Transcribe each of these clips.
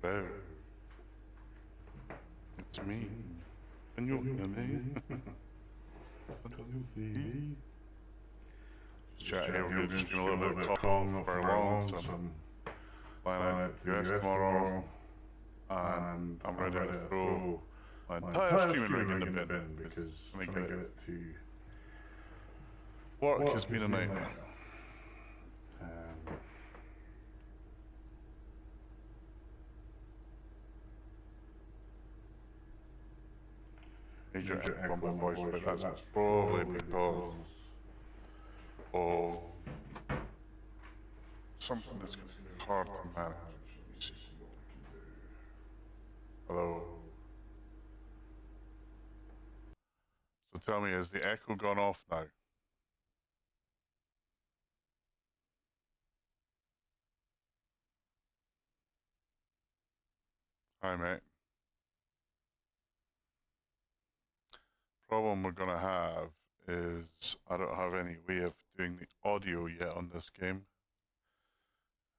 Hello. It's me. Can you hear me? Can you see me? Just chat here, we're going to stream a little bit of Call for long, so I'm flying out to the US tomorrow, and I'm ready to throw my entire streaming rig in the bin, because making it to work has been a nightmare. Major echo on my voice, but that's probably because of something that's going to be hard to manage. Let me see what I can do. Hello. So tell me, has the echo gone off now? Hi, mate. Problem we're going to have is I don't have any way of doing the audio yet on this game.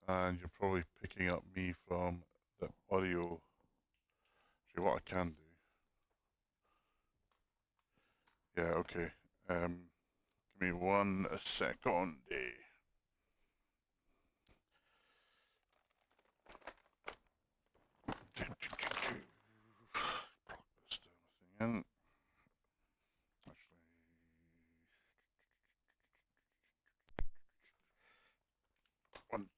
And you're probably picking up me from the audio. See what I can do. Yeah, okay. Give me 1 second. Plug this damn thing in.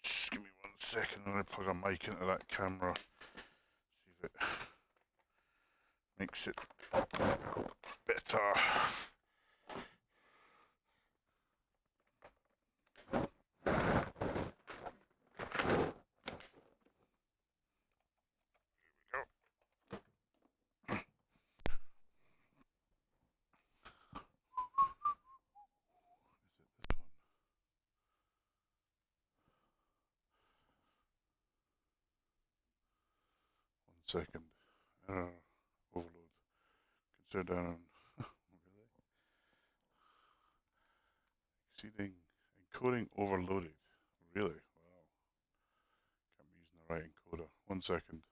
Just give me 1 second. I'm going to plug a mic into that camera. See if it makes it better. Second. Overload. Consider down. Really? Exceeding. Encoding overloaded. Really? Wow. Can't be using the right encoder. 1 second.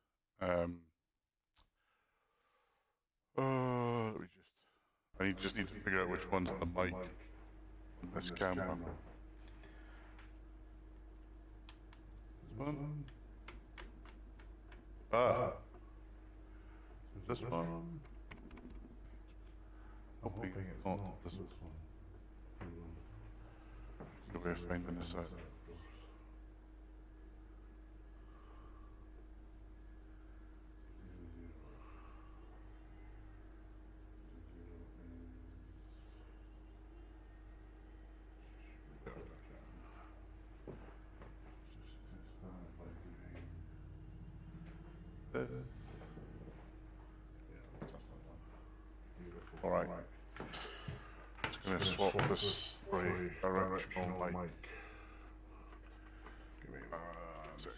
I just need to figure out which one's the mic in this camera. This one? This one? Hoping it's not this one. No way of finding this out. Alright. Just gonna swap this for a directional mic. Give me 1 second.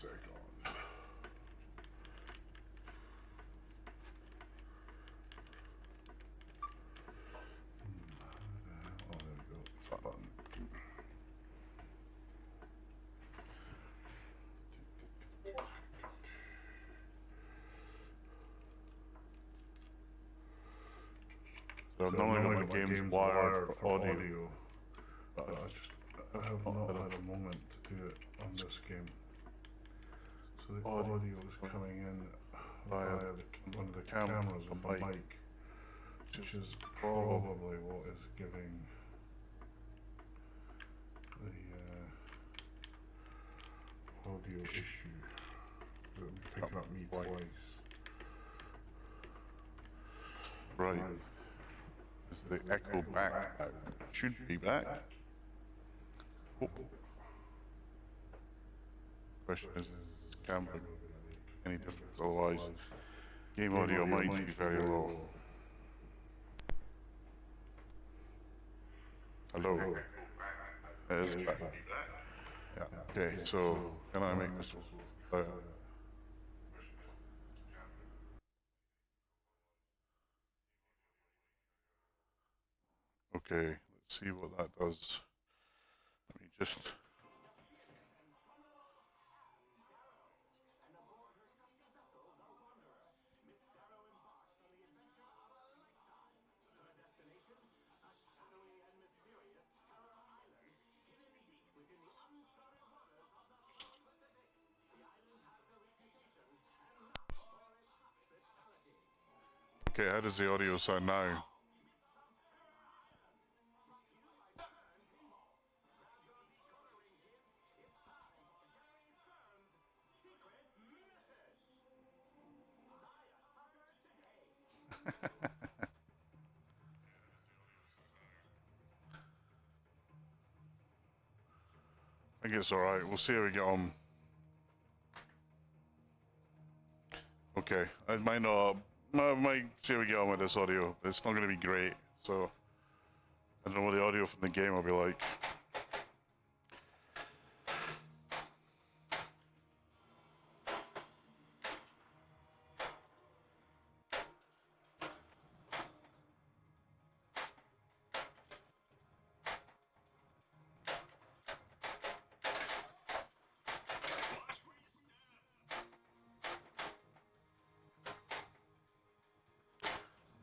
Oh, there we go. Button. So I've normally got my games wired for audio, but I have not had a moment to do it on this game. So the audio is coming in via one of the cameras with a mic, which is probably what is giving the audio issue. It'll be picking up me twice. Right. Is the echo back now? It should be back. Oh. Question is this camera any difference? Otherwise, game audio might be very low. Hello. It is back. Yeah. Okay. So can I make this louder? Okay, let's see what that does. Let me just... Okay, how does the audio sound now? I think it's alright. We'll see how we get on. Okay, I might not. I might see how we get on with this audio. It's not going to be great, so I don't know what the audio from the game will be like.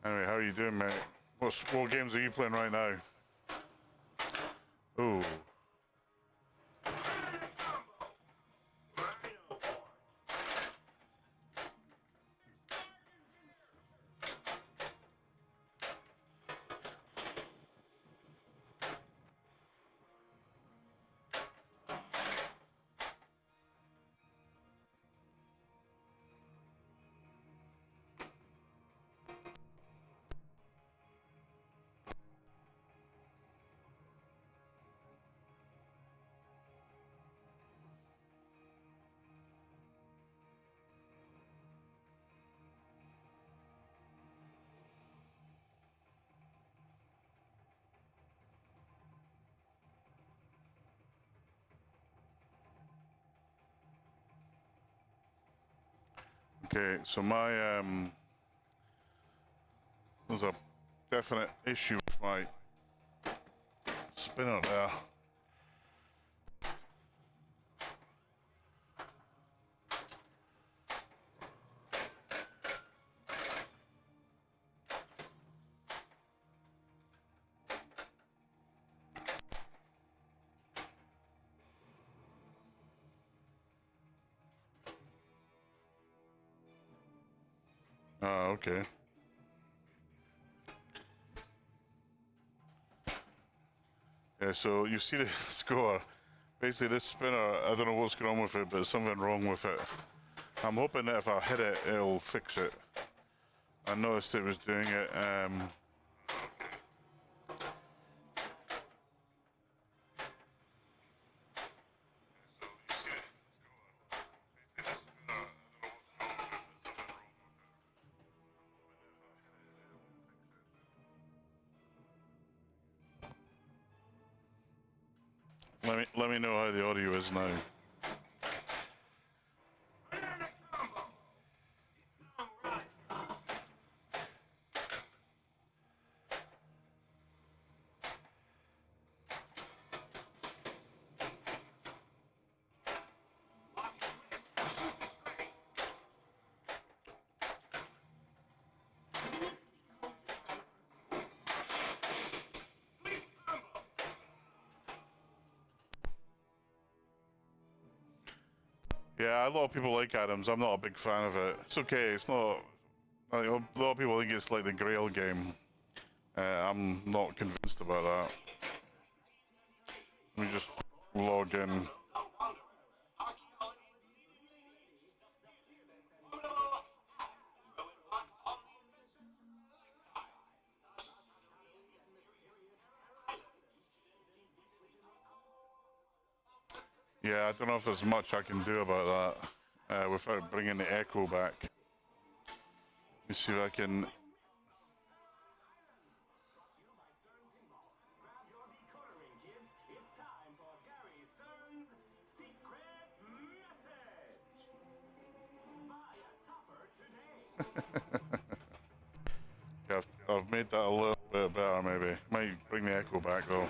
Anyway, how are you doing, mate? What games are you playing right now? Ooh. Okay, so there's a definite issue with my spinner there. Okay. Yeah, so you see the score. Basically, this spinner, I don't know what's going on with it, but there's something wrong with it. I'm hoping that if I hit it, it'll fix it. I noticed it was doing it. Let me know how the audio is now. Yeah, a lot of people like Adams. I'm not a big fan of it. It's okay. It's not. A lot of people think it's like the Grail game. I'm not convinced about that. Let me just log in. Yeah, I don't know if there's much I can do about that without bringing the echo back. Let me see if I can. Yeah, I've made that a little bit better, maybe. Might bring the echo back though.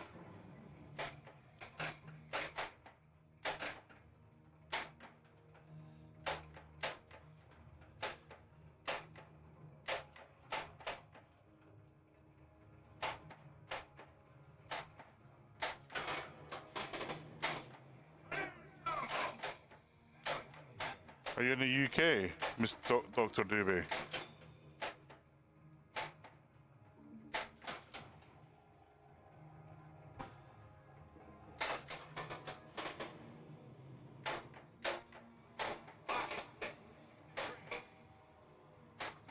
Are you in the UK, Miss Dr. Doobie?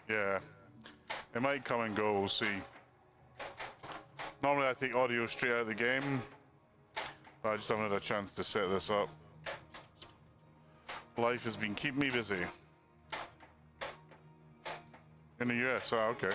Yeah. It might come and go, we'll see. Normally I take audio straight out of the game, but I just haven't had a chance to set this up. Life has been keeping me busy. In the US, okay.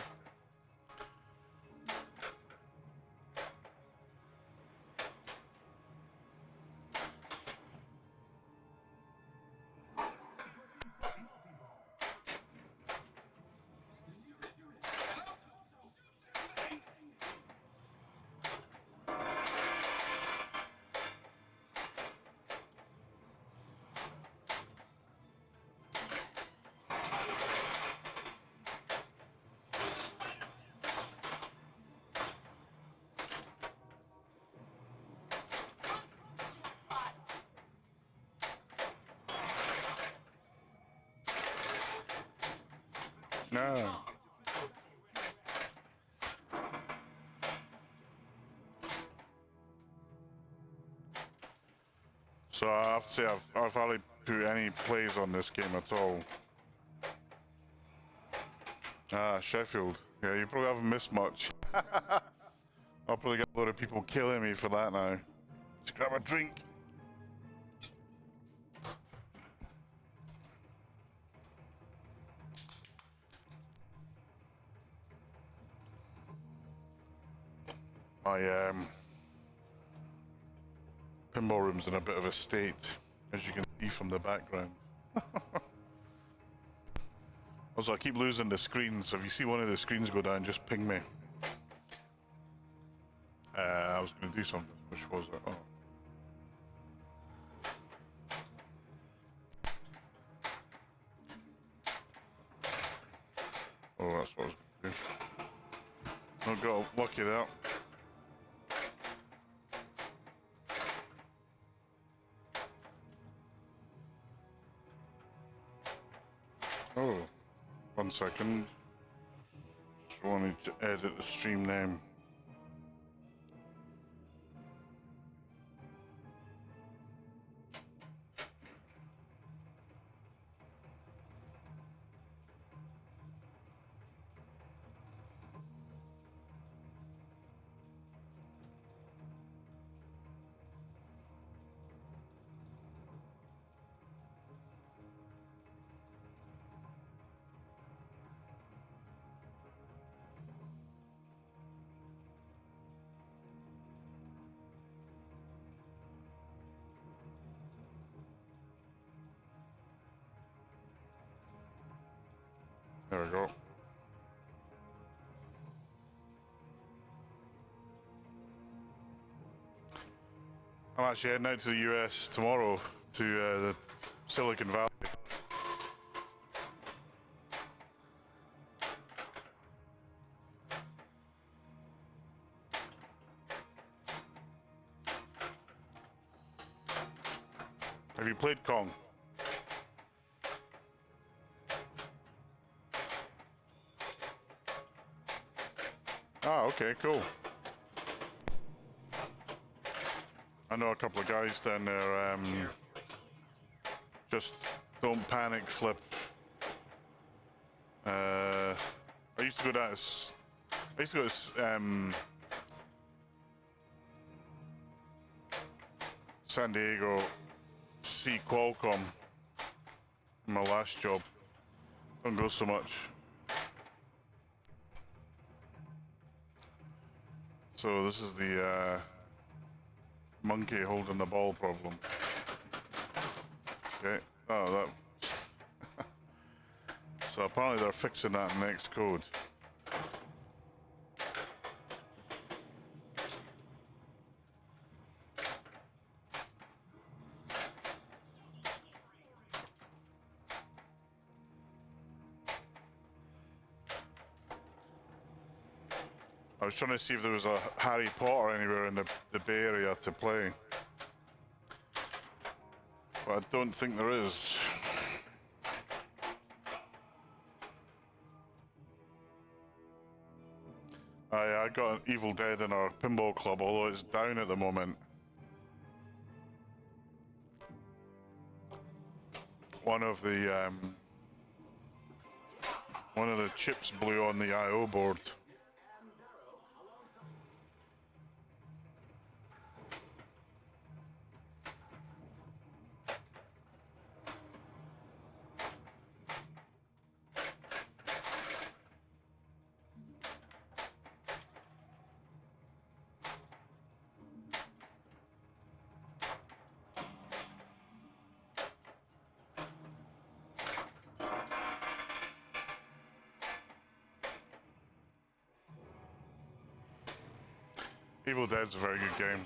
No. So I have to say I've hardly put any plays on this game at all. Sheffield. Yeah, you probably haven't missed much. I'll probably get a lot of people killing me for that now. Just grab a drink. My pinball room's in a bit of a state, as you can see from the background. Also, I keep losing the screens, so if you see one of the screens go down, just ping me. I was going to do something. Which was it? Oh. Oh, that's what I was going to do. I've got to work it out. Oh, 1 second. Just wanted to edit the stream name. There we go. I'm actually heading out to the US tomorrow to the Silicon Valley. Have you played Kong? Ah, okay, cool. I know a couple of guys down there, just don't panic, flip. I used to go down to, San Diego to see Qualcomm in my last job. Don't go so much. So this is the monkey holding the ball problem. Okay. Oh, that. So apparently they're fixing that in next code. I was trying to see if there was a Harry Potter anywhere in the Bay Area to play. But I don't think there is. I got an Evil Dead in our pinball club, although it's down at the moment. One of the One of the chips blew on the I/O board. Evil Dead's a very good game.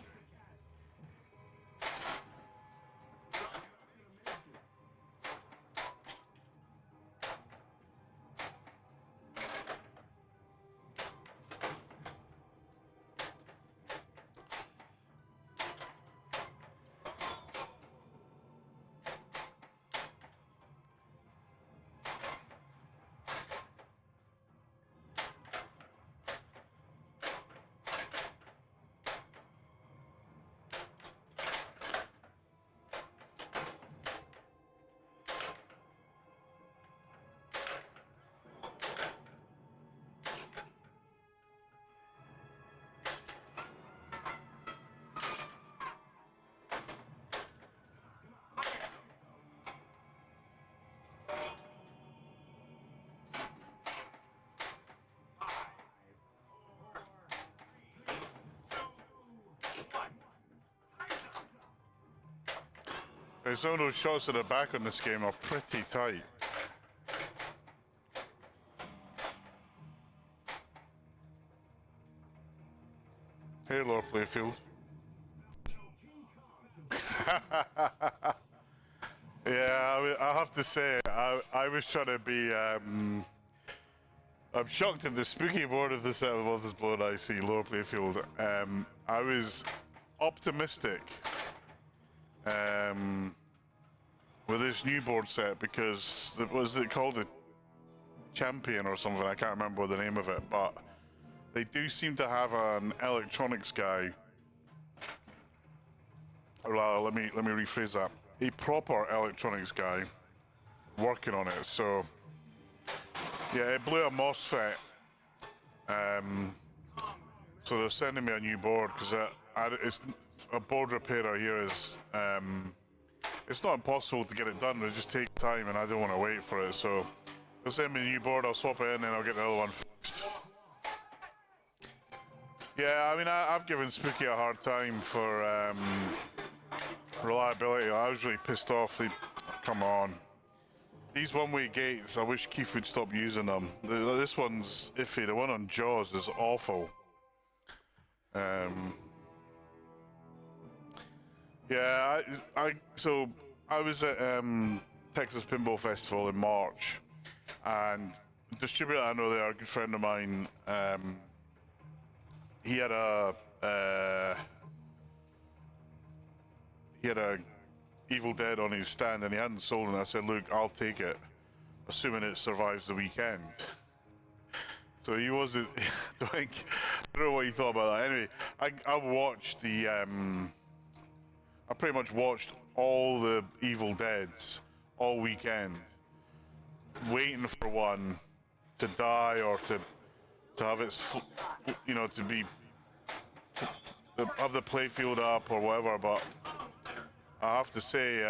Some of those shots at the back on this game are pretty tight. Hey, Lord Playfield. Yeah, I have to say, I was trying to be. I'm shocked at the spooky board of the set of this blood I see, Lord Playfield. I was optimistic. With this new board set, because was it called a Champion or something? I can't remember the name of it, but they do seem to have an electronics guy. Well, let me rephrase that. A proper electronics guy working on it. So yeah, it blew a MOSFET. So they're sending me a new board because it's a board repairer here is. It's not impossible to get it done, it just takes time and I don't want to wait for it, so they'll send me a new board, I'll swap it in and I'll get the other one fixed. Yeah, I mean, I've given Spooky a hard time for reliability. I was really pissed off. Come on. These one-way gates, I wish Keith would stop using them. This one's iffy, the one on Jaws is awful. Yeah, so I was at Texas Pinball Festival in March, and the distributor I know there, a good friend of mine, he had a Evil Dead on his stand and he hadn't sold it, and I said, look, I'll take it, assuming it survives the weekend. So he wasn't, I don't know what he thought about that. Anyway, I watched the, I pretty much watched all the Evil Deads all weekend, waiting for one to die or to have its, to be, have the playfield up or whatever, but I have to say,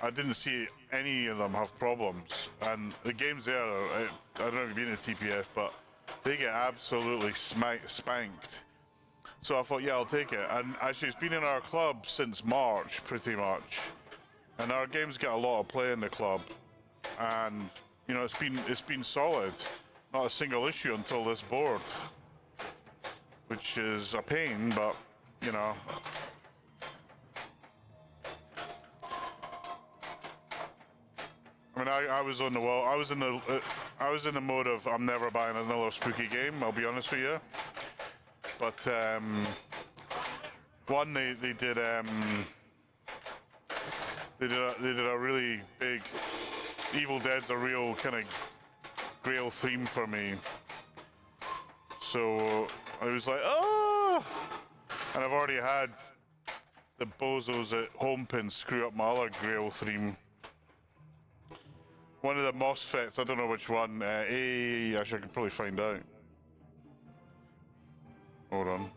I didn't see any of them have problems. And the games there, I don't know if you've been to TPF, but they get absolutely spanked. So I thought, yeah, I'll take it. And actually, it's been in our club since March, pretty much. And our games get a lot of play in the club. And, it's been solid. Not a single issue until this board. Which is a pain, but, I mean, I was on the wall. I was in the mode of I'm never buying another spooky game. I'll be honest with you. But one they did a really big Evil Dead's a real kind of grail theme for me. So I was like, oh, and I've already had the bozos at Homepin screw up my other grail theme. One of the MOSFETs, I don't know which one. Actually, I could probably find out. Hold on.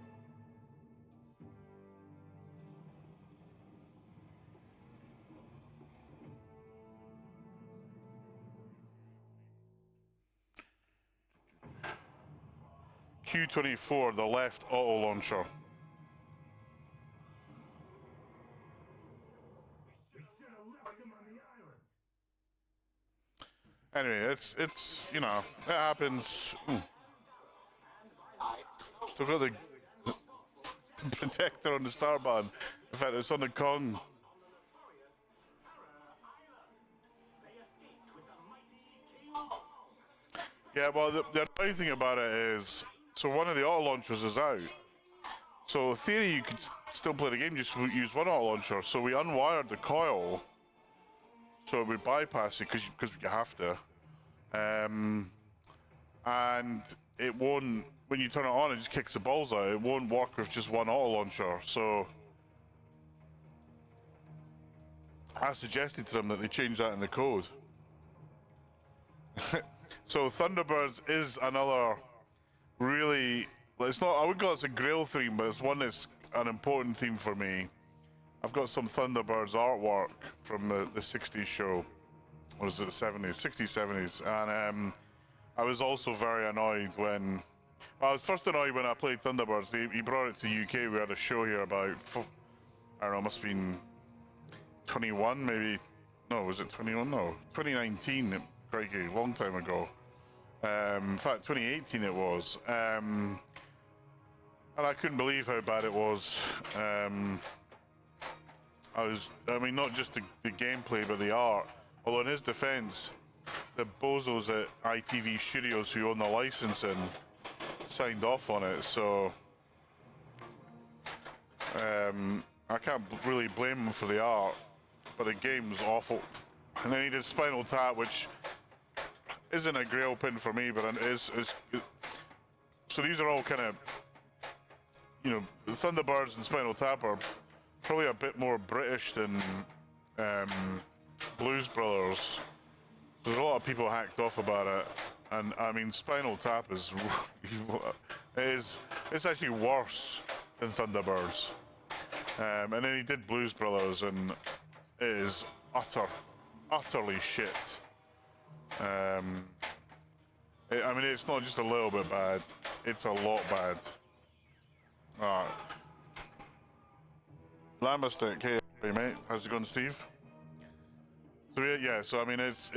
Q24, the left auto launcher. Anyway, it's you know, it happens. Ooh. Still got the protector on the start button. In fact, it's on the con. Yeah, well, the annoying thing about it is, so one of the auto launchers is out. So in theory, you could still play the game, just use one auto launcher. So we unwired the coil, so we bypass it because you have to. And it won't, when you turn it on, it just kicks the balls out. It won't work with just one auto launcher. So I suggested to them that they change that in the code. So Thunderbirds is another really, it's not, I wouldn't call it a grail theme, but it's one that's an important theme for me. I've got some Thunderbirds artwork from the 60s show. What was it, the 70s? 60s, 70s. And I was also very annoyed when, I was first annoyed when I played Thunderbirds. He brought it to UK. We had a show here about, I don't know, must have been 21 maybe. No, was it 21? No, 2019. Crikey, long time ago. In fact, 2018 it was. And I couldn't believe how bad it was. I mean, not just the gameplay, but the art. Although in his defense, the bozos at ITV Studios who own the licensing signed off on it, so I can't really blame him for the art, but the game's awful. And then he did Spinal Tap, which isn't a grail pin for me, but it is. So these are all kind of, you know, the Thunderbirds and Spinal Tap are probably a bit more British than Blues Brothers. There's a lot of people hacked off about it, and I mean, Spinal Tap is it's actually worse than Thunderbirds. And then he did Blues Brothers, and it is utterly shit. I mean, it's not just a little bit bad; it's a lot bad. Alright. Lamberstick, hey mate, how's it going, Steve? So yeah, so I mean, it's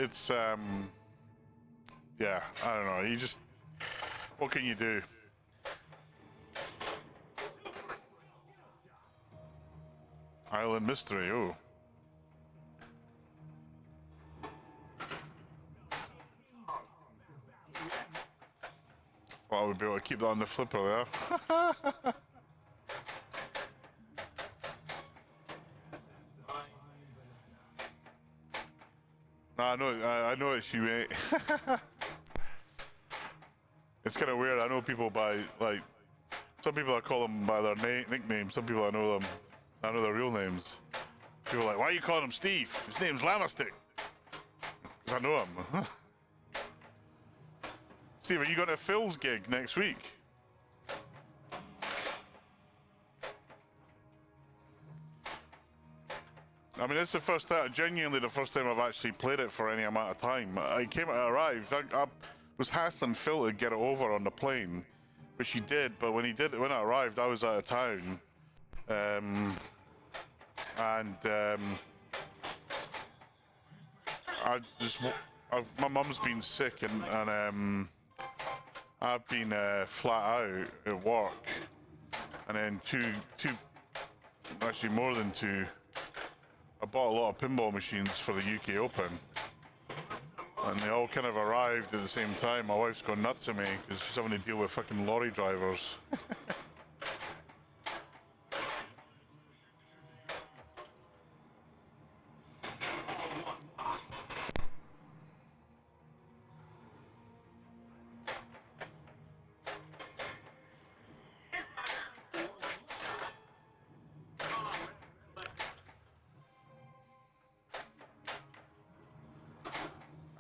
yeah, I don't know. You just, what can you do? Island Mystery, oh. Well, I would be able to keep that on the flipper there. I know it's you, mate. It's kind of weird. I know people by, like, some people I call them by their nicknames. Some people I know their real names. People are like, why are you calling him Steve? His name's Lammerstick. Because I know him. Steve, are you going to Phil's gig next week? I mean, it's the first time, genuinely the first time I've actually played it for any amount of time. I arrived, I was hassling Phil to get it over on the plane, which he did, but when I arrived, I was out of town. My mum's been sick, and I've been flat out at work, and then actually more than two. I bought a lot of pinball machines for the UK Open, and they all kind of arrived at the same time. My wife's gone nuts at me because she's having to deal with fucking lorry drivers.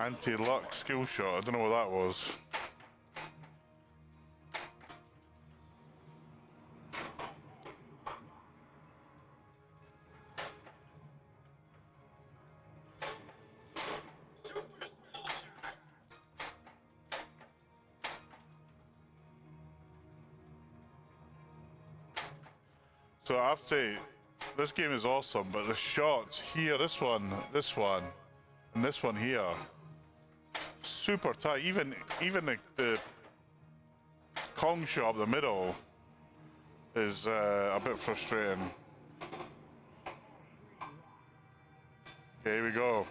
Anti-luck skill shot. I don't know what that was. So I have to say, this game is awesome, but the shots here, this one, and this one here, super tight. Even the Kong shot up the middle is a bit frustrating. Okay, here we go.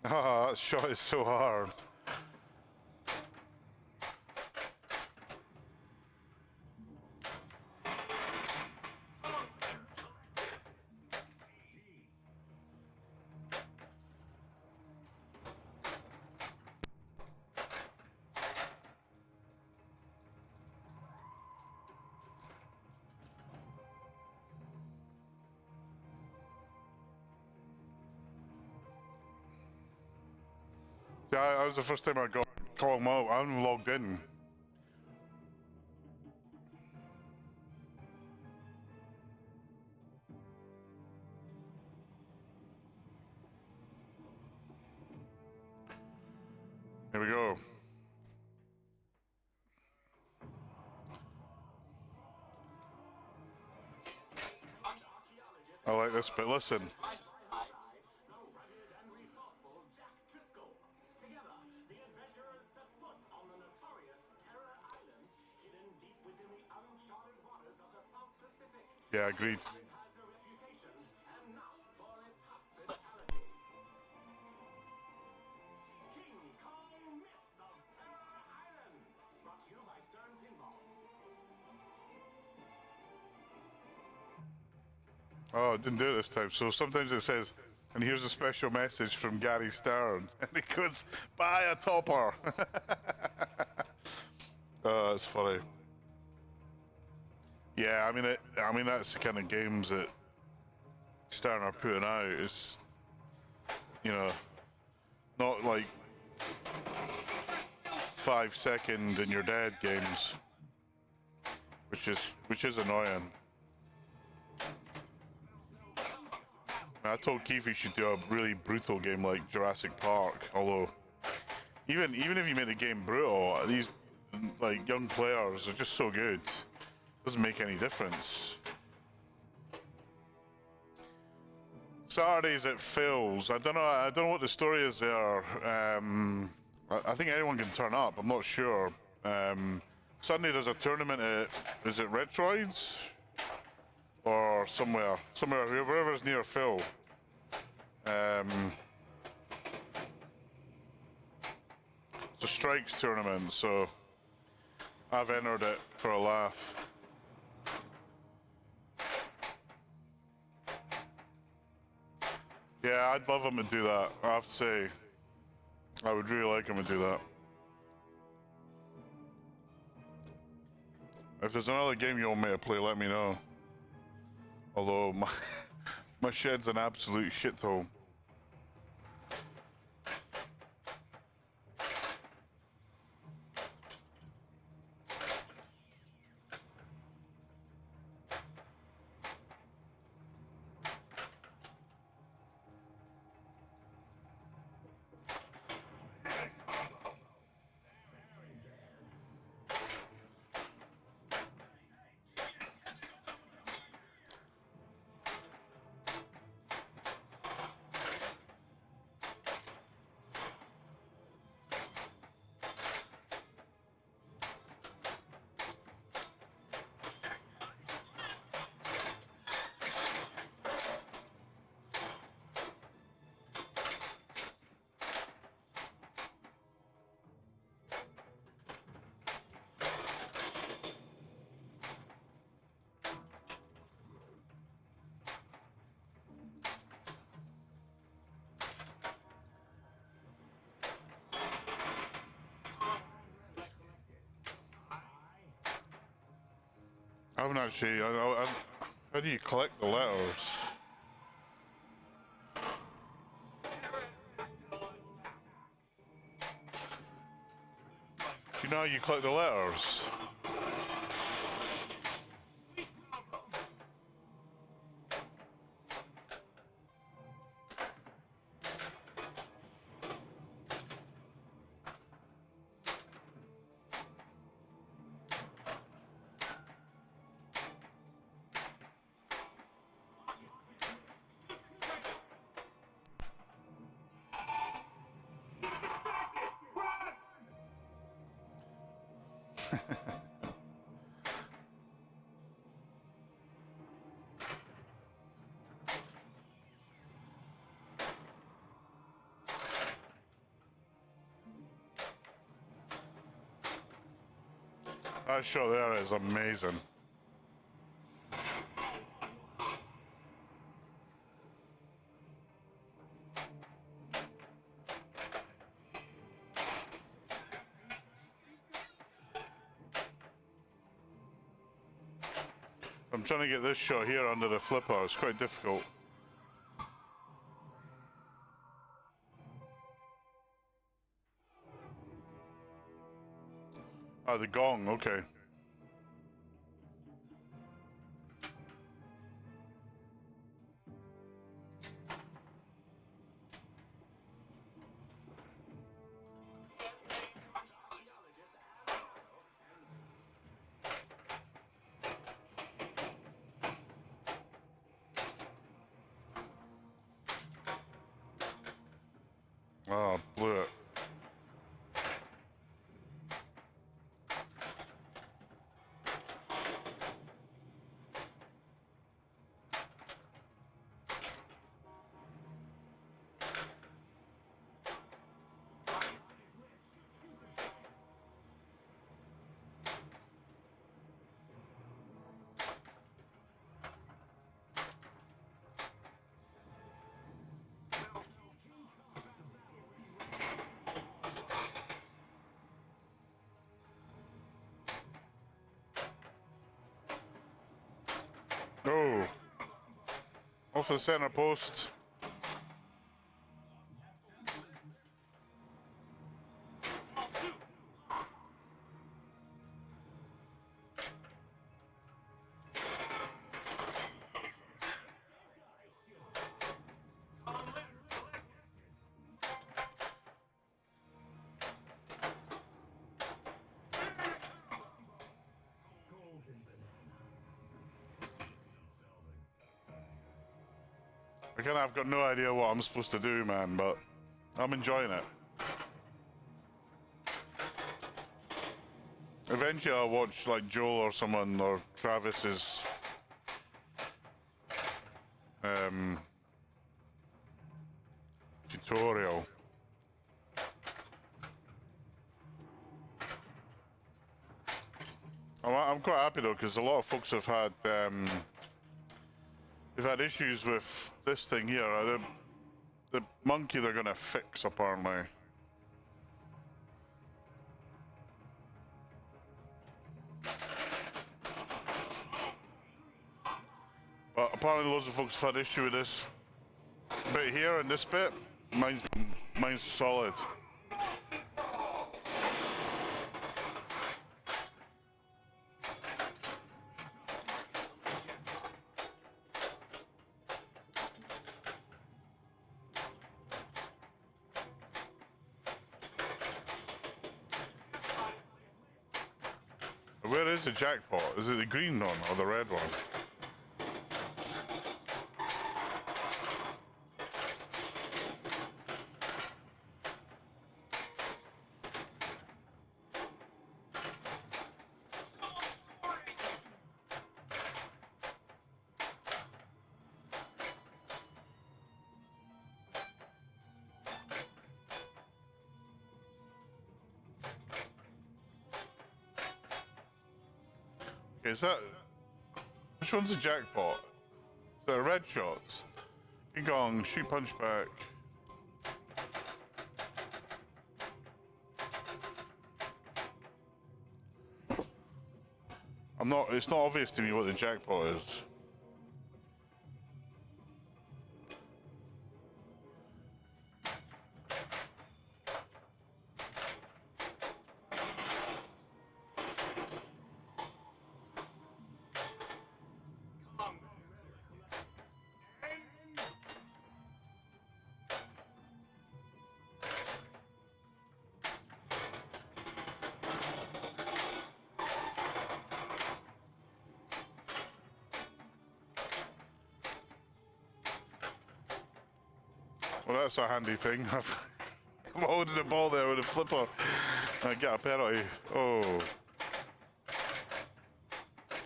Ah, that shot is so hard. Yeah, that was the first time I got called him out. I haven't logged in. Here we go. I like this bit. Listen. Yeah, agreed. Oh, it didn't do it this time. So sometimes it says, and here's a special message from Gary Stern. And it goes, buy a topper. Oh, that's funny. Yeah, I mean that's the kind of games that Stern are putting out. It's, you know, not like 5 second and you're dead games, which is annoying. I told Keith he should do a really brutal game like Jurassic Park. Although, even if you make the game brutal, these like young players are just so good. Doesn't make any difference. Saturdays at Phil's. I don't know what the story is there. I think anyone can turn up. I'm not sure. Sunday there's a tournament at, is it Retroids? Or somewhere, wherever's near Phil. It's a strikes tournament, so I've entered it for a laugh. Yeah, I'd love him to do that. I have to say, I would really like him to do that. If there's another game you want me to play, let me know. Although my shed's an absolute shithole. haven't actually. How do you collect the letters? Do you know how you collect the letters? That shot there is amazing. I'm trying to get this shot here under the flipper. It's quite difficult. Ah, the gong, okay. Oh, blew it. Oh, off the center post. Again, I've got no idea what I'm supposed to do, man, but I'm enjoying it. Eventually I'll watch like Joel or someone or Travis's tutorial. I'm quite happy though, because a lot of folks have had they've had issues with this thing here. The monkey they're gonna fix apparently. But apparently loads of folks have had issue with this bit here and this bit. Mine's solid. Where is the jackpot? Is it the green one or the red one? Is that... Which one's the jackpot? Is that red shots? King Kong, shoot punch back. It's not obvious to me what the jackpot is. Well, that's a handy thing. I'm holding the ball there with a flipper. I get a penalty. Oh.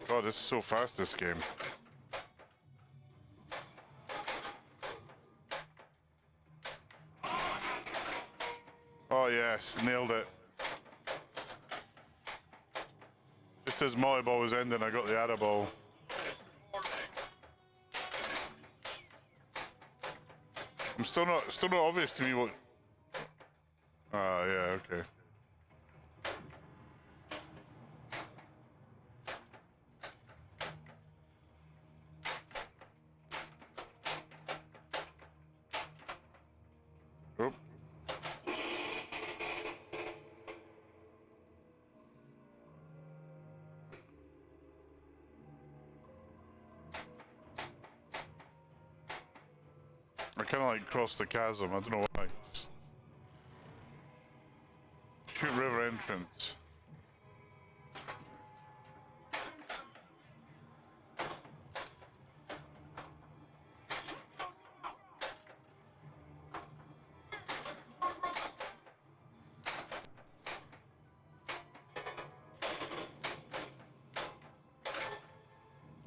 God, this is so fast, this game. Oh, yes, nailed it. Just as my ball was ending, I got the other ball. Still not obvious to me what. Ah, yeah, okay. Oh. I kind of like crossed the chasm. I don't know why. Just shoot river entrance.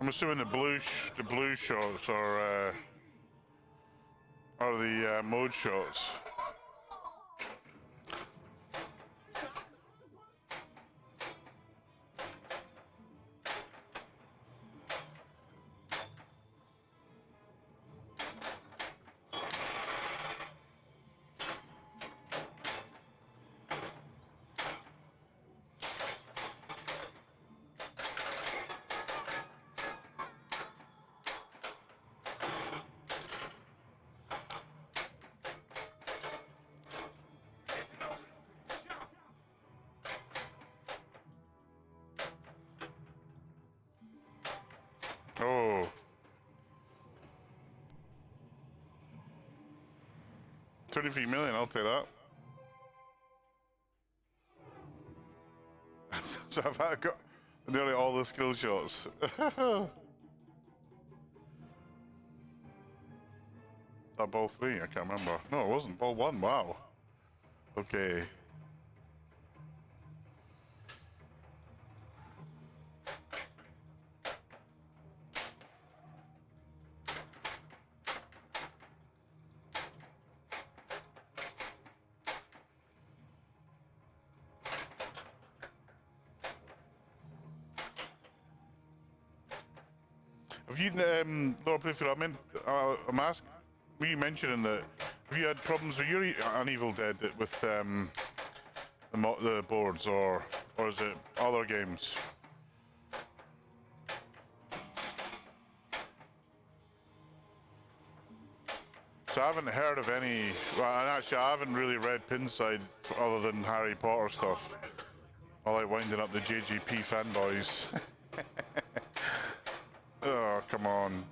I'm assuming the blue shots are the mode shots. Oh. 33 million, I'll take that. So I've got nearly all the skill shots. That ball 3, I can't remember. No, it wasn't. Ball 1, wow. Okay. Have you, Lord Bluefield, I'm asking, were you mentioning that, have you had problems with your Evil Dead with the boards, or is it other games? So I haven't heard of any, well, and actually I haven't really read Pinside other than Harry Potter stuff. I like winding up the JGP fanboys. Oh, come on.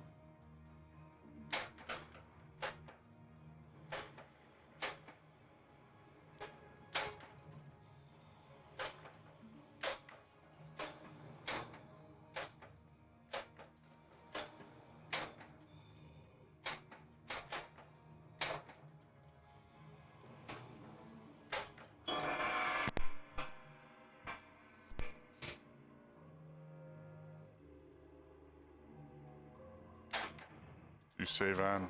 You save Anne.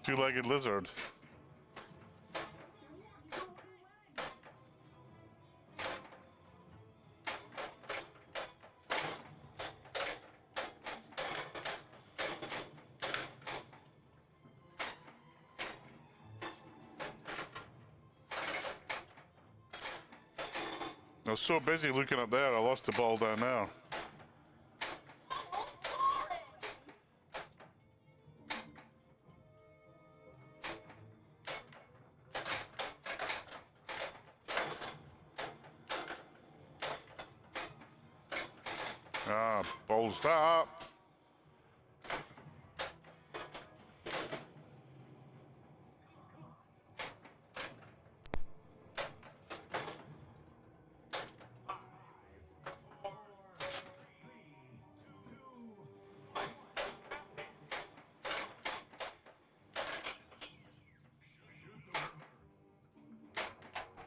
two-legged lizard. I was so busy looking up there, I lost the ball down there. Ah, ball's up.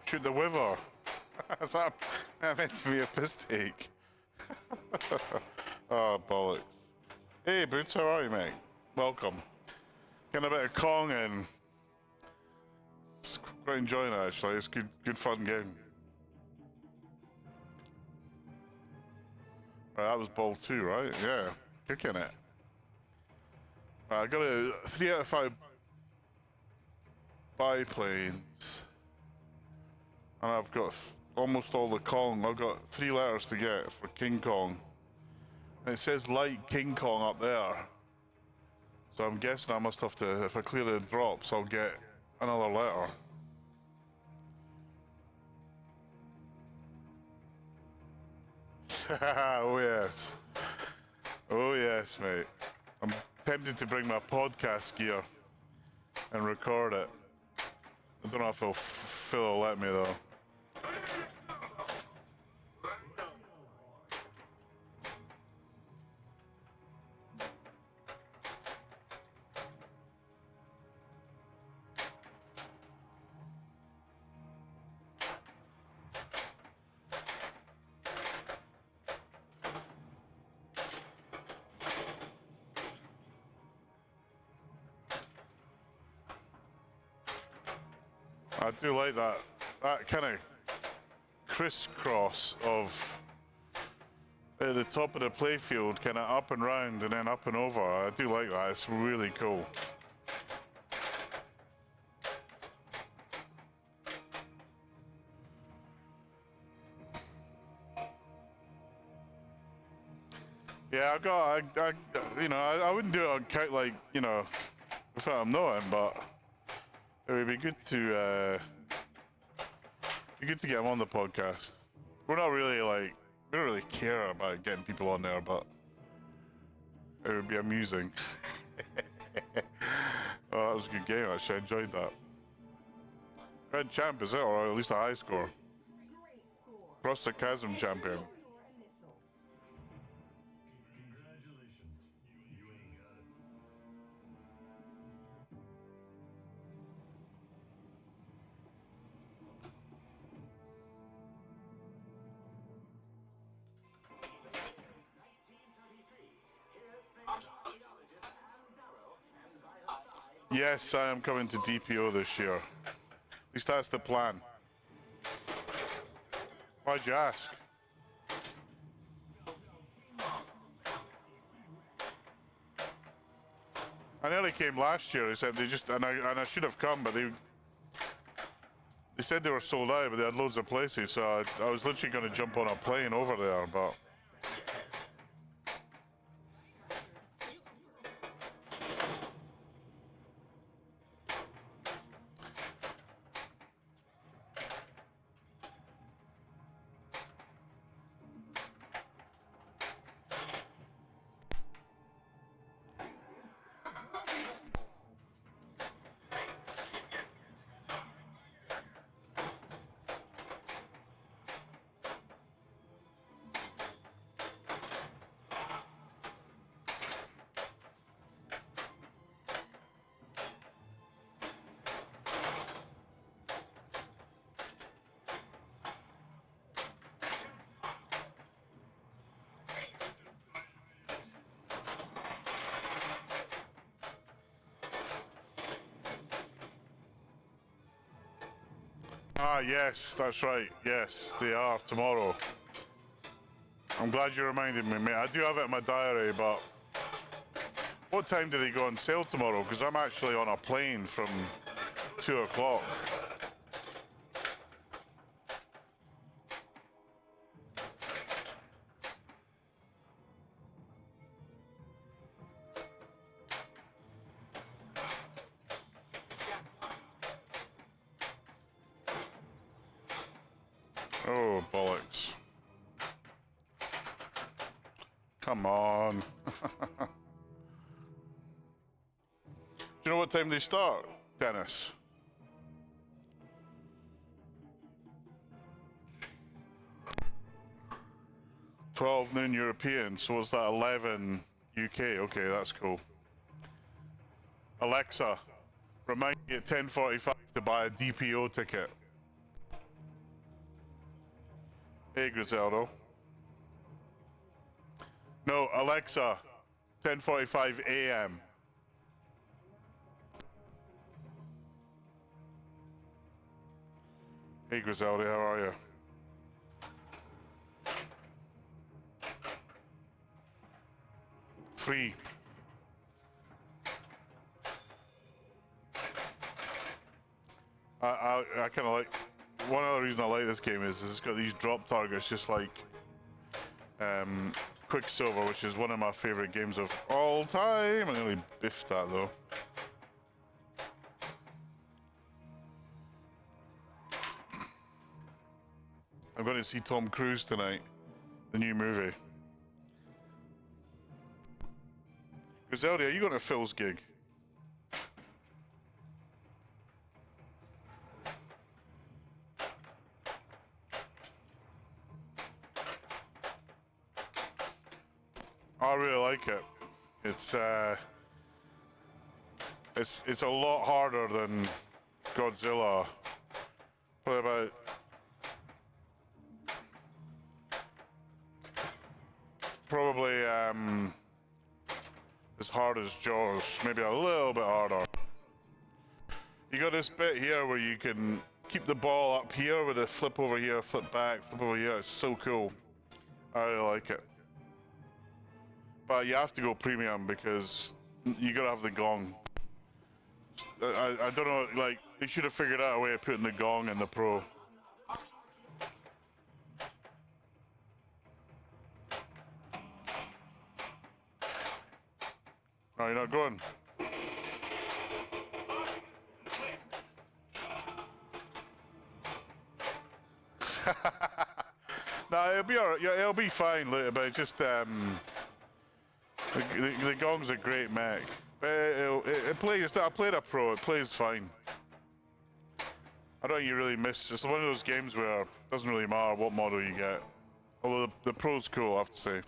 Shoot the wiver. Is that meant to be a mistake? Oh, bollocks. Hey, Boots, how are you, mate? Welcome. Getting a bit of Kong in. It's quite enjoying it, actually. It's good fun game. Right, that was ball 2, right? Yeah, kicking it. Right, I got a 3 out of 5 biplanes. And I've got almost all the Kong. I've got 3 letters to get for King Kong. And it says light King Kong up there. So I'm guessing I must have to, if I clear the drops, I'll get another letter. Oh yes. Oh yes, mate. I'm tempted to bring my podcast gear and record it. I don't know if Phil will let me though. I do like that kind of crisscross of at the top of the playfield, kind of up and round and then up and over. I do like that. It's really cool. Yeah, I wouldn't do it on count like, without him knowing, but it would be good to get him on the podcast. We don't really care about getting people on there, but it would be amusing. Oh, that was a good game, actually. I enjoyed that. Red champ, is it? Or at least a high score. Cross the chasm champion. Yes, I am coming to DPO this year. At least that's the plan. Why'd you ask? I nearly came last year. They said and I should have come, but they said they were sold out, but they had loads of places. So I was literally going to jump on a plane over there, but. Ah, yes, that's right. Yes, they are tomorrow. I'm glad you reminded me, mate. I do have it in my diary, but what time do they go on sale tomorrow? Because I'm actually on a plane from 2 o'clock. Oh, bollocks. Come on. Do you know what time they start, Dennis? £12 noon European, so what's that, 11 UK? Okay, that's cool. Alexa, remind me at 10:45 to buy a DPO ticket. Hey, Griseldo. No, Alexa, 10:45 a.m. Hey, Griselda, how are you? Free. I kind of like, one other reason I like this game is it's got these drop targets just like Quicksilver, which is one of my favorite games of all time. I nearly biffed that though. I'm going to see Tom Cruise tonight, the new movie. Griselda, are you going to Phil's gig? I really like it. It's a lot harder than Godzilla. Probably about as hard as Jaws, maybe a little bit harder. You got this bit here where you can keep the ball up here with a flip over here, flip back, flip over here. It's so cool. I really like it. But you have to go premium because you gotta have the gong. I don't know, like, they should have figured out a way of putting the gong in the pro. No, you're not going. Nah, it'll be alright. Yeah, it'll be fine later, but just the gong's a great mech. But it plays. I played a pro. It plays fine. I don't think you really miss. It's one of those games where it doesn't really matter what model you get. Although the pro's cool, I have to say.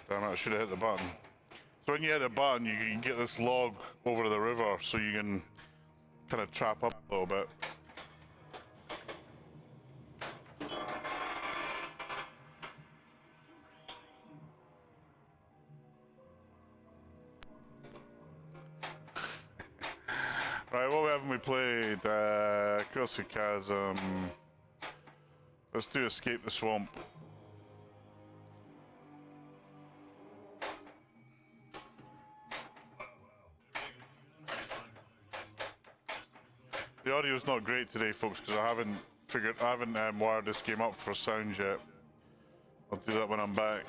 Damn it, I should have hit the button. So when you hit the button, you can get this log over the river so you can kind of trap up a little bit. Right, what haven't we played? Cross the Chasm. Let's do Escape the Swamp. The audio's not great today, folks, because I haven't wired this game up for sound yet. I'll do that when I'm back.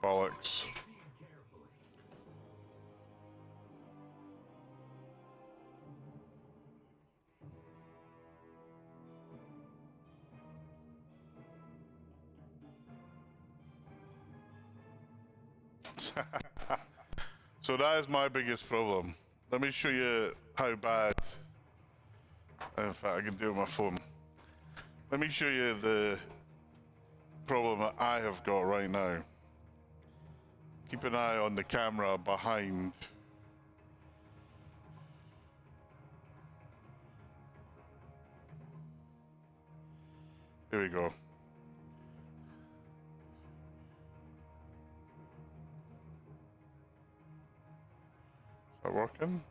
Bollocks. So that is my biggest problem. Let me show you how bad. In fact, I can do it on my phone. Let me show you the problem that I have got right now. Keep an eye on the camera behind. Here we go. Is that working?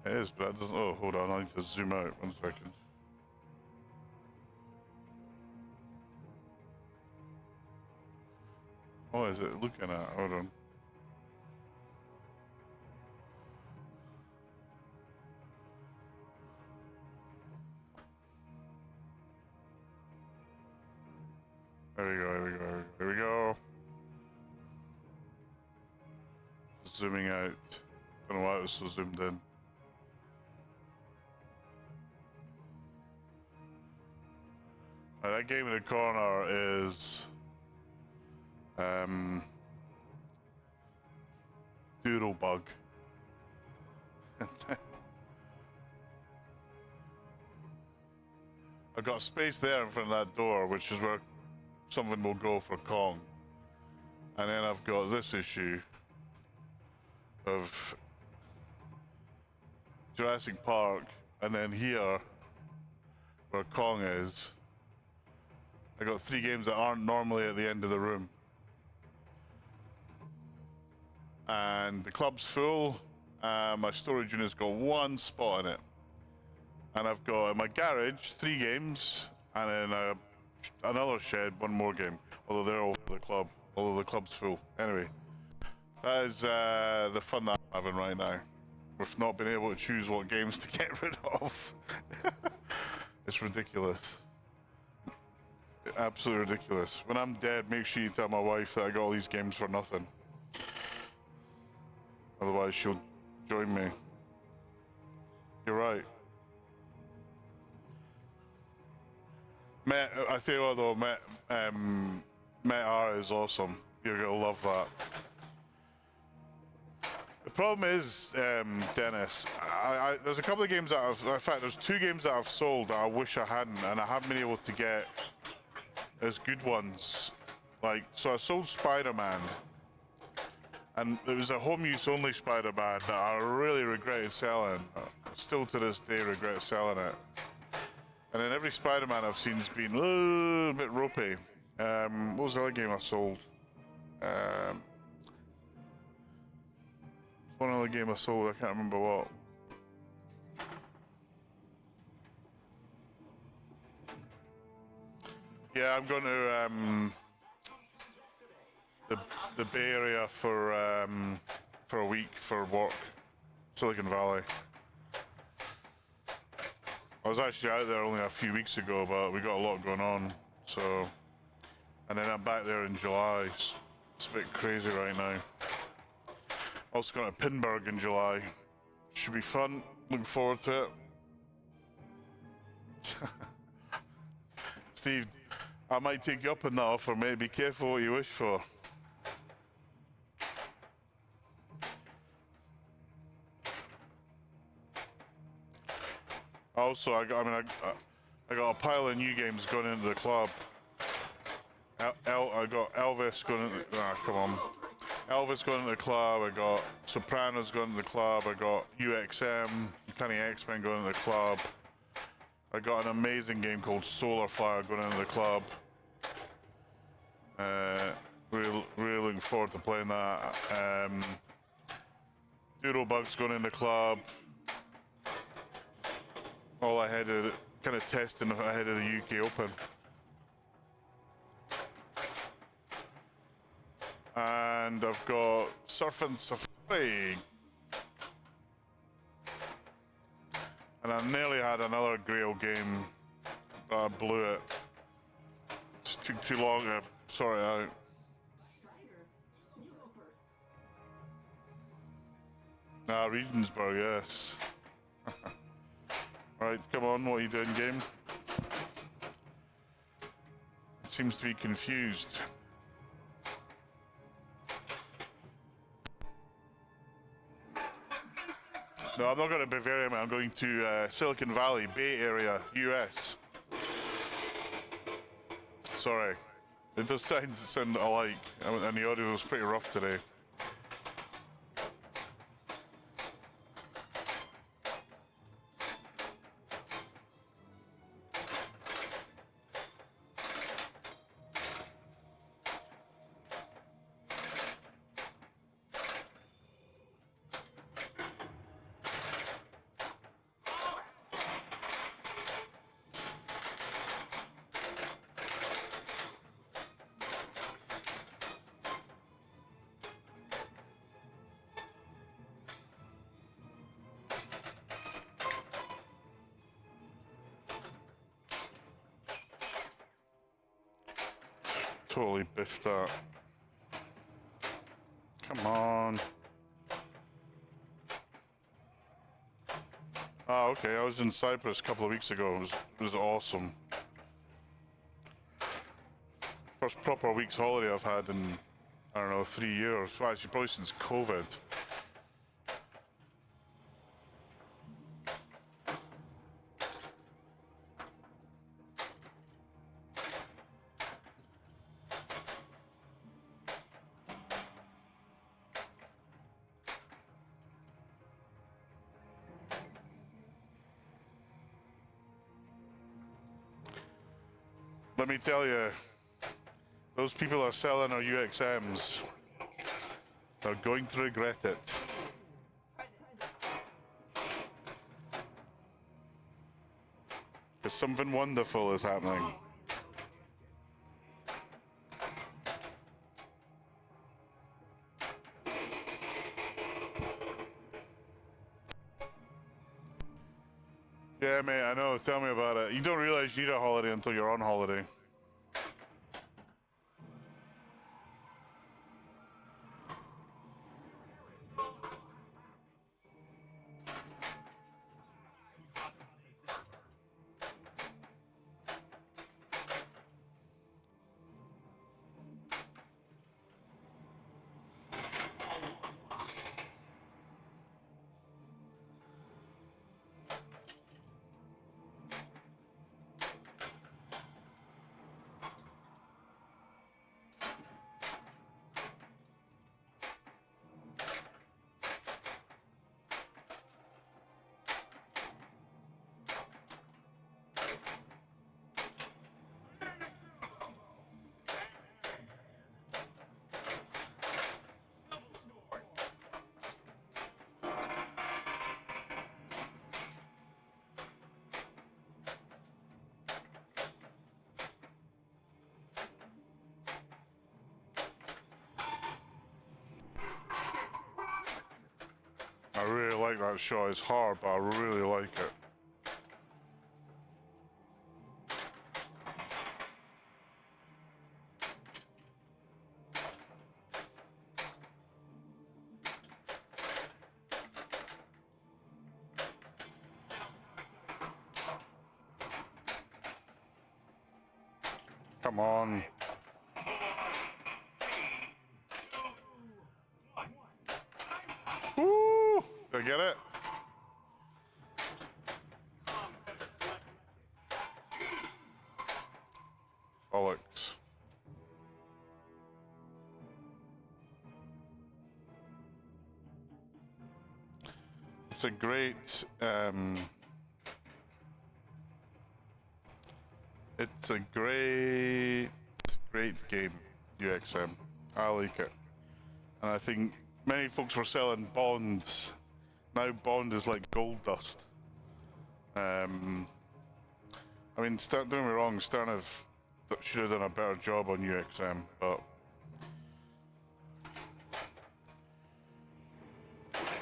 It is, but that doesn't. Oh, hold on. I need to zoom out. 1 second. What is it looking at? Hold on. There we go, here we go, here we go. Zooming out. Don't know why it was so zoomed in. That game in the corner is Doodlebug. I've got space there in front of that door, which is where something will go for Kong. And then I've got this issue of Jurassic Park, and then here, where Kong is, I got 3 games that aren't normally at the end of the room. And the club's full, my storage unit's got 1 spot in it. And I've got in my garage 3 games, and then another shed, 1 more game. Although they're all for the club, although the club's full. Anyway, that is the fun that I'm having right now. With not being able to choose what games to get rid of. It's ridiculous. Absolutely ridiculous. When I'm dead, make sure you tell my wife that I got all these games for nothing. Otherwise, she'll join me. You're right. I tell you what though, Met R is awesome. You're gonna love that. The problem is, Dennis, there's a couple of games that in fact, there's 2 games that I've sold that I wish I hadn't, and I haven't been able to get as good ones. Like, so I sold Spider-Man, and it was a home use only Spider-Man that I really regretted selling. Still to this day regret selling it. And then every Spider-Man I've seen has been a little bit ropey. What was the other game I sold? One other game I sold, I can't remember what. Yeah, I'm going to the Bay Area for a week for work, Silicon Valley. I was actually out there only a few weeks ago, but we got a lot going on, so. And then I'm back there in July. It's a bit crazy right now. Also going to Pinball in July. Should be fun. Looking forward to it. Steve, I might take you up on that offer, mate. Be careful what you wish for. Also, I got a pile of new games going into the club. I got Elvis going into. Come on. Elvis going into the club. I got Sopranos going into the club. I got UXM, Uncanny X-Men going into the club. I got an amazing game called Solar Fire going into the club. Really looking forward to playing that. Doodlebug's going in the club. All ahead of kind of testing ahead of the UK Open. And I've got Surfing Safari. And I nearly had another Grail game, but I blew it. Just took too long to sort it out. Regensburg, yes. Right, come on, what are you doing, game? It seems to be confused. No, I'm not going to Bavaria, man. I'm going to Silicon Valley, Bay Area, US. Sorry. It does sound alike, and the audio was pretty rough today. Totally biffed that. Come on. Ah, okay. I was in Cyprus a couple of weeks ago. It was awesome. First proper week's holiday I've had in, I don't know, 3 years. Well, actually, probably since COVID. Let me tell you, those people are selling our UXMs. They're going to regret it. Because something wonderful is happening. Yeah, mate, I know. Tell me about it. You don't realize you need a holiday until you're on holiday. I really like that shot. It's hard, but I really like it. Come on. Woo! Did I get it? Bollocks. It's a great, it's a great game, UXM. I like it. And I think many folks were selling bonds. Now Bond is like gold dust. I mean, don't get me wrong, Stern should have done a better job on UXM, but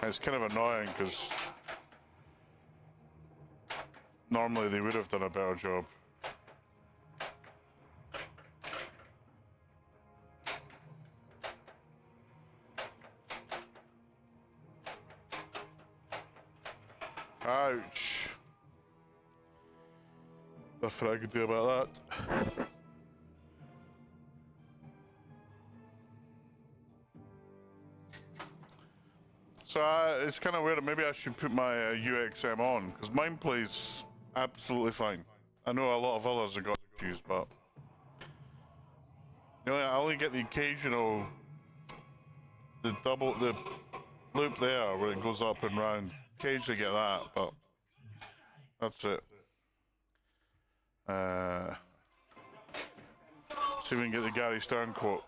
it's kind of annoying because normally they would have done a better job. Ouch. Nothing I could do about that. So it's kind of weird. Maybe I should put my UXM on, because mine plays absolutely fine. I know a lot of others have got issues, but you know, I only get the occasional, the loop there where it goes up and round. Occasionally get that, but that's it. See if we can get the Gary Stern quote.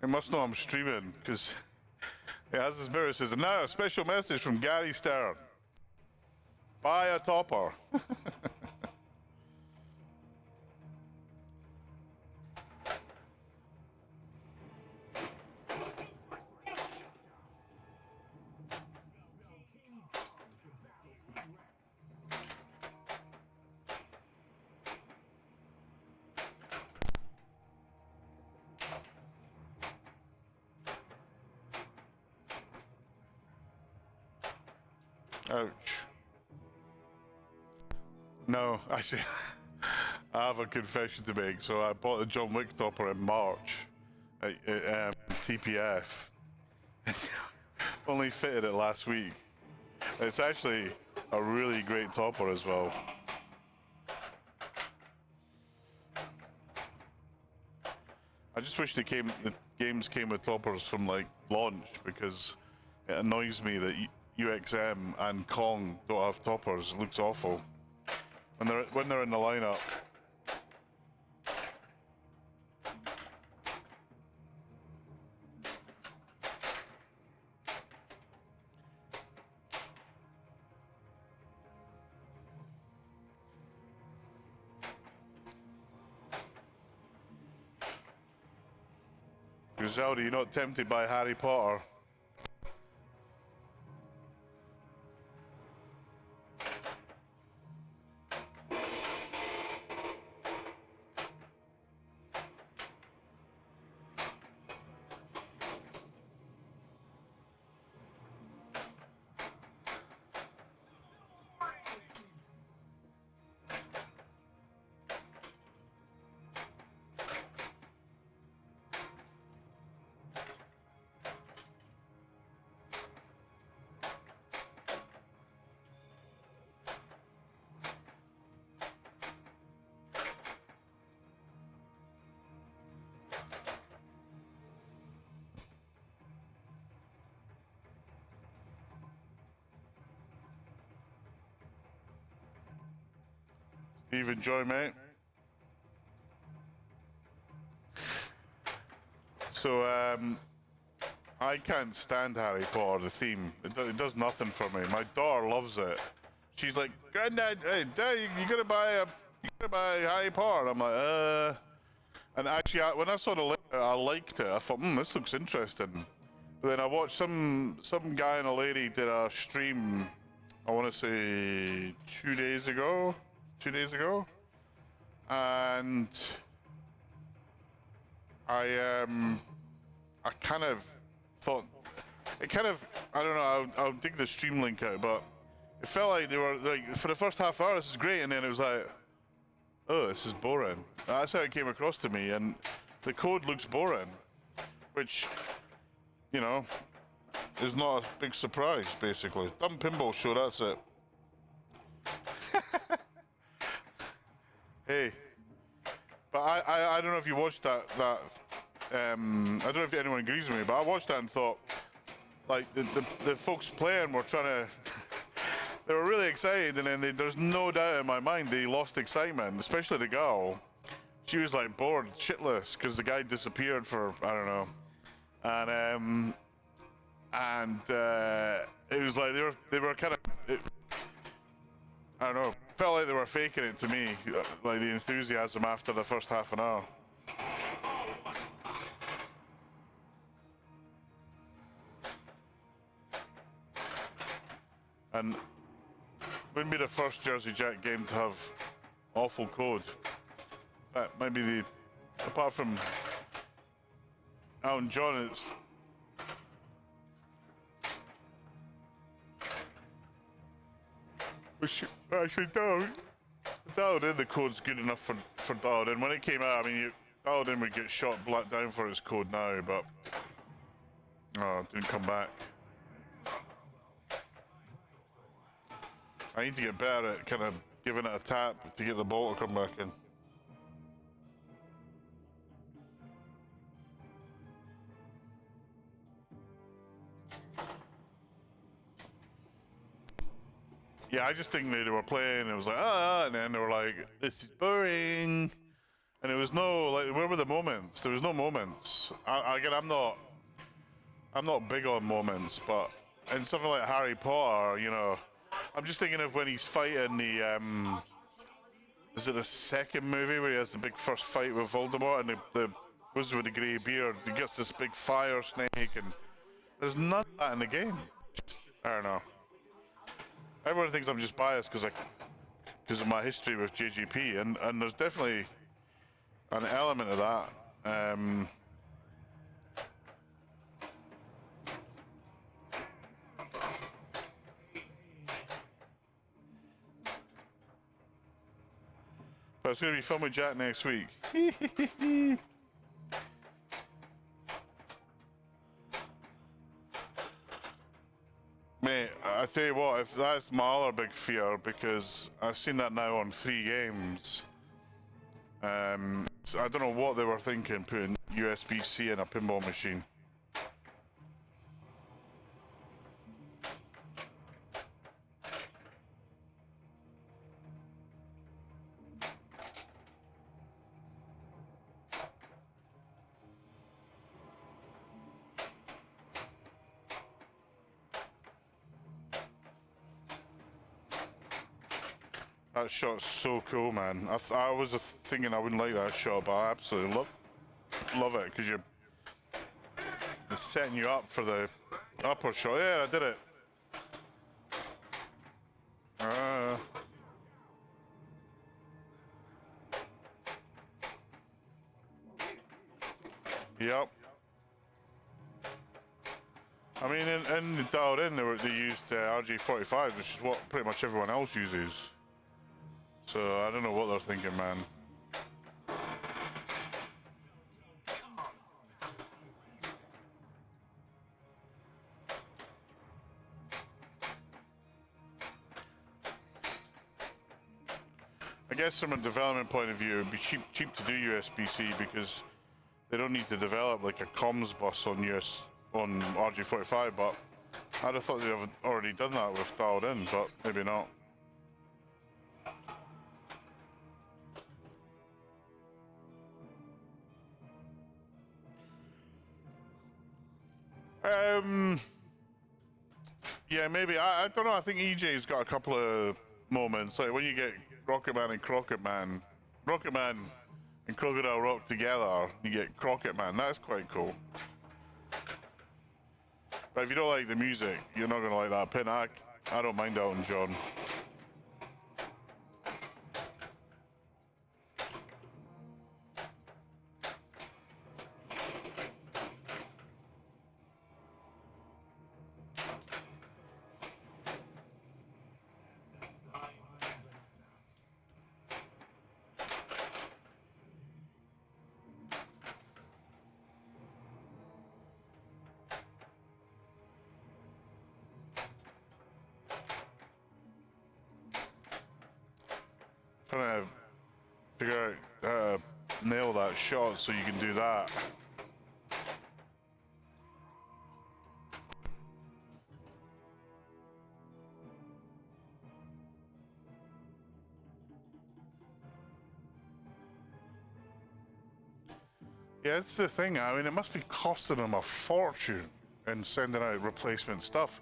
It must know I'm streaming, because it has this mirror. It says, now a special message from Gary Stern. Buy a topper. Ouch. No, actually, I have a confession to make. So I bought the John Wick topper in March at TPF. Only fitted it last week. It's actually a really great topper as well. I just wish the games came with toppers from like launch, because it annoys me that UXM and Kong don't have toppers. It looks awful when they're in the lineup. Griselda, you're not tempted by Harry Potter? Steve, enjoy, mate. So, I can't stand Harry Potter, the theme. It does nothing for me. My daughter loves it. She's like, Granddad, hey, Dad, you gotta buy Harry Potter. I'm like, And actually, when I saw the letter, I liked it. I thought, this looks interesting. But then I watched some guy and a lady did a stream, I want to say 2 days ago. And I kind of thought, I don't know, I'll dig the stream link out, but it felt like they were, like, for the first half hour, this is great, and then it was like, oh, this is boring. That's how it came across to me, and the code looks boring, which, you know, is not a big surprise, basically. Dumb pinball show, that's it. Hey, but I don't know if you watched that I don't know if anyone agrees with me, but I watched that and thought, like, the folks playing were trying to they were really excited, and then there's no doubt in my mind they lost excitement, especially the girl. She was like bored shitless because the guy disappeared for, I don't know, and it was like they were kind of, I don't know, felt like they were faking it to me, like the enthusiasm after the first half an hour. And wouldn't be the first Jersey Jack game to have awful code. That might be the, apart from Elton John, it's which actually dialed in the code's good enough for dialed in. When it came out, I mean, dialed in would get shot black down for its code now, but it didn't come back. I need to get better at kind of giving it a tap to get the ball to come back in. Yeah, I just think they were playing, it was like, and then they were like, this is boring. And there was no, like, where were the moments? There was no moments. Again, I'm not big on moments, but in something like Harry Potter, you know, I'm just thinking of when he's fighting the, is it the second movie where he has the big first fight with Voldemort and the wizard with the grey beard, he gets this big fire snake, and there's none of that in the game. I don't know. Everyone thinks I'm just biased because of my history with JGP, and there's definitely an element of that. But it's going to be fun with Jack next week. Mate, I tell you what, if that's my other big fear, because I've seen that now on 3 games. So I don't know what they were thinking putting USB-C in a pinball machine. That shot's so cool, man. I was thinking I wouldn't like that shot, but I absolutely love it because it's setting you up for the upper shot. Yeah, I did it. Yep. I mean, in the dialed in, they used RG45, which is what pretty much everyone else uses. So I don't know what they're thinking, man. I guess from a development point of view, it'd be cheap to do USB-C because they don't need to develop like a comms bus on RG45. But I'd have thought they'd have already done that with dialed in, but maybe not. Yeah, maybe. I don't know. I think EJ's got a couple of moments. Like when you get Rocket Man and Crocodile Rock together, you get Crockett Man. That's quite cool. But if you don't like the music, you're not gonna like that pin. I don't mind Elton John. Trying to figure out how to nail that shot so you can do that. Yeah, it's the thing. I mean, it must be costing them a fortune in sending out replacement stuff.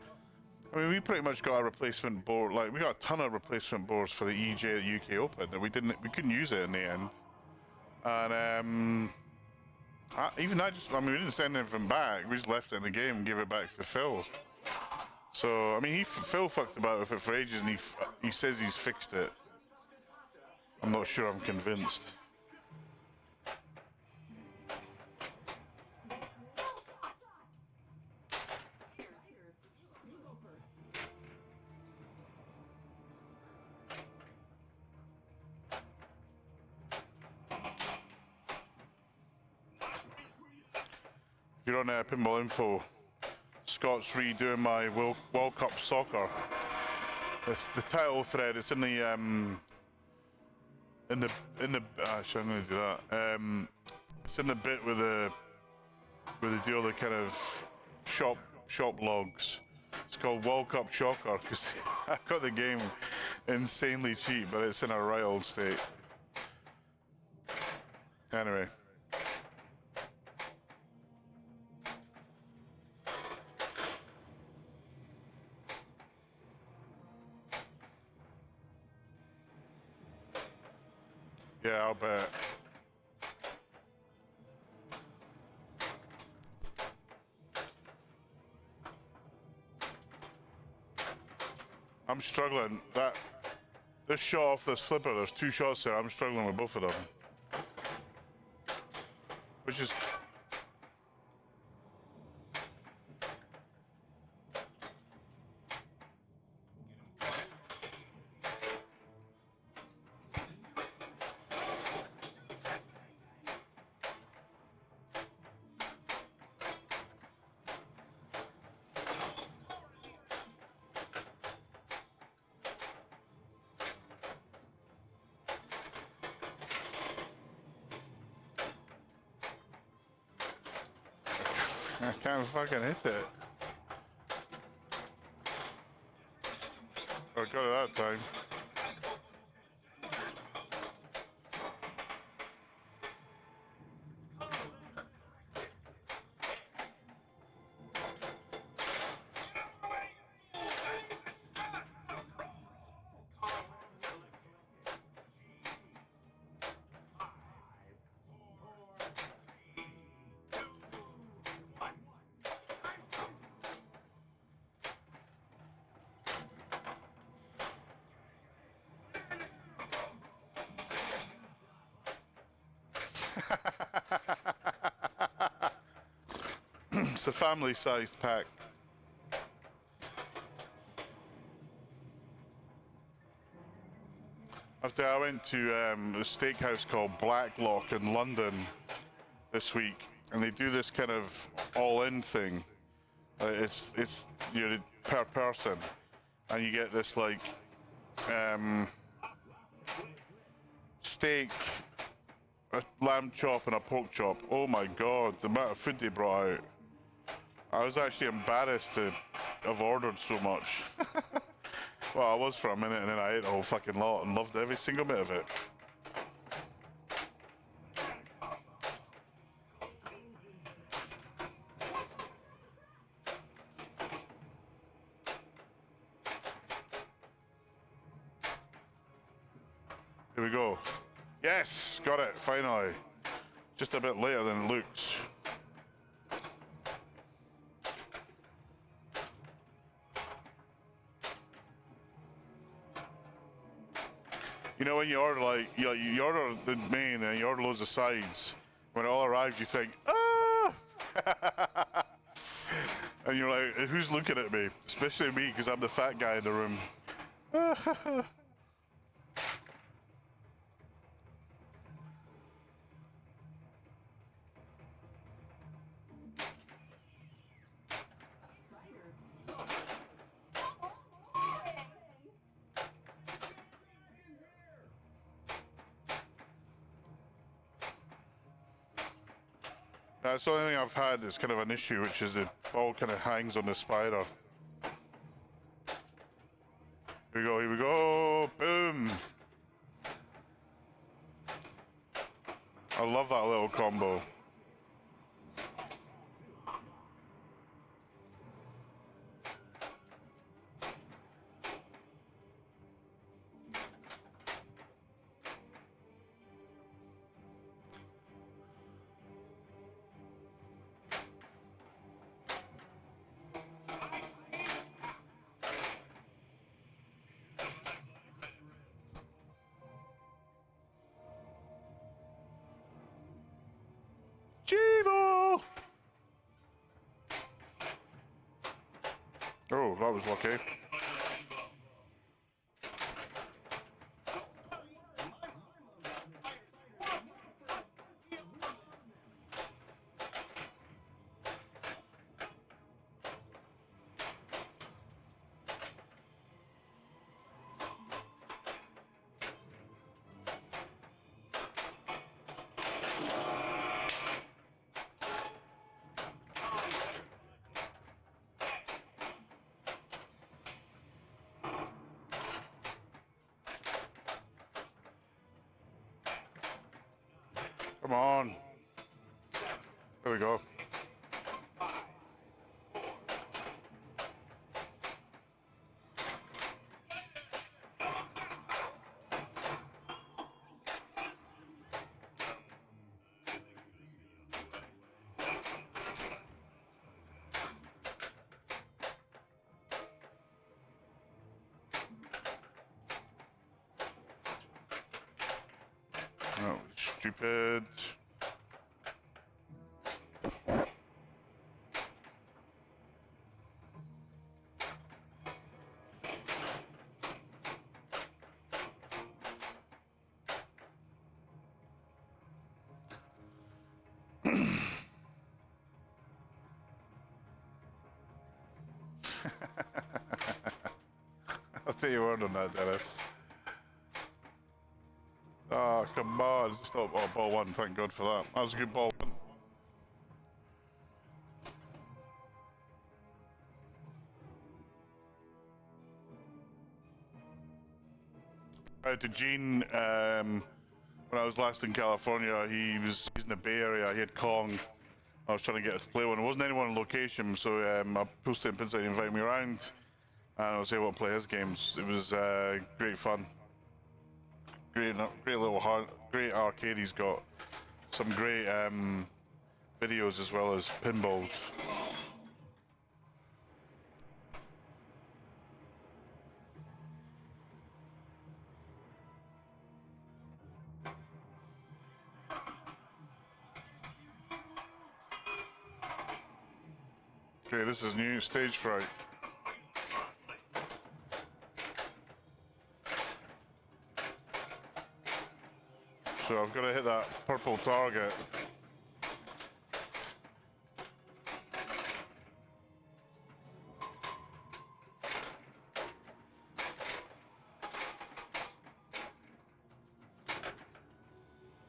I mean, we pretty much got a replacement board. Like, we got a ton of replacement boards for the EJ at UK Open, and we couldn't use it in the end. And we didn't send anything back. We just left it in the game and gave it back to Phil. So I mean, Phil fucked about with it for ages, and he says he's fixed it. I'm not sure I'm convinced. If you're on Pinball Info, Scott's redoing my World Cup soccer. The title thread. It's in the actually, I'm going to do that. It's in the bit with the deal the kind of shop logs. It's called World Cup Shocker because I got the game insanely cheap, but it's in a right old state. Anyway. Yeah, I'll bet. I'm struggling. This shot off this flipper, there's 2 shots there. I'm struggling with both of them. Which is... I can't fucking hit it. I got it that time. It's a family-sized pack. After I went to a steakhouse called Blacklock in London this week, and they do this kind of all-in thing. It's you know, per person, and you get this like steak, a lamb chop, and a pork chop. Oh my god, the amount of food they brought out! I was actually embarrassed to have ordered so much. Well, I was for a minute, and then I ate the whole fucking lot and loved every single bit of it. Here we go. Yes, got it, finally. Just a bit later than it looks. You know when you order like, you order the main and you order loads of sides. When it all arrives, you think, ah! And you're like, who's looking at me? Especially me, because I'm the fat guy in the room. That's the only thing I've had that's kind of an issue, which is the ball kind of hangs on the spider. Here we go, here we go, boom! I love that little combo. that was lucky. Come on. There we go. Oh, stupid. I'll take your word on that, Dennis. Oh, come on. It's not ball one. Thank God for that. That was a good ball one. To Gene, when I was last in California, he's in the Bay Area. He had Kong. I was trying to get us to play one. There wasn't anyone on location, so I posted him inside, invited me around, and I was able to play his games. It was great fun. Great little great arcade he's got. Some great videos as well as pinballs. Okay, this is new stage fright. So I've got to hit that purple target.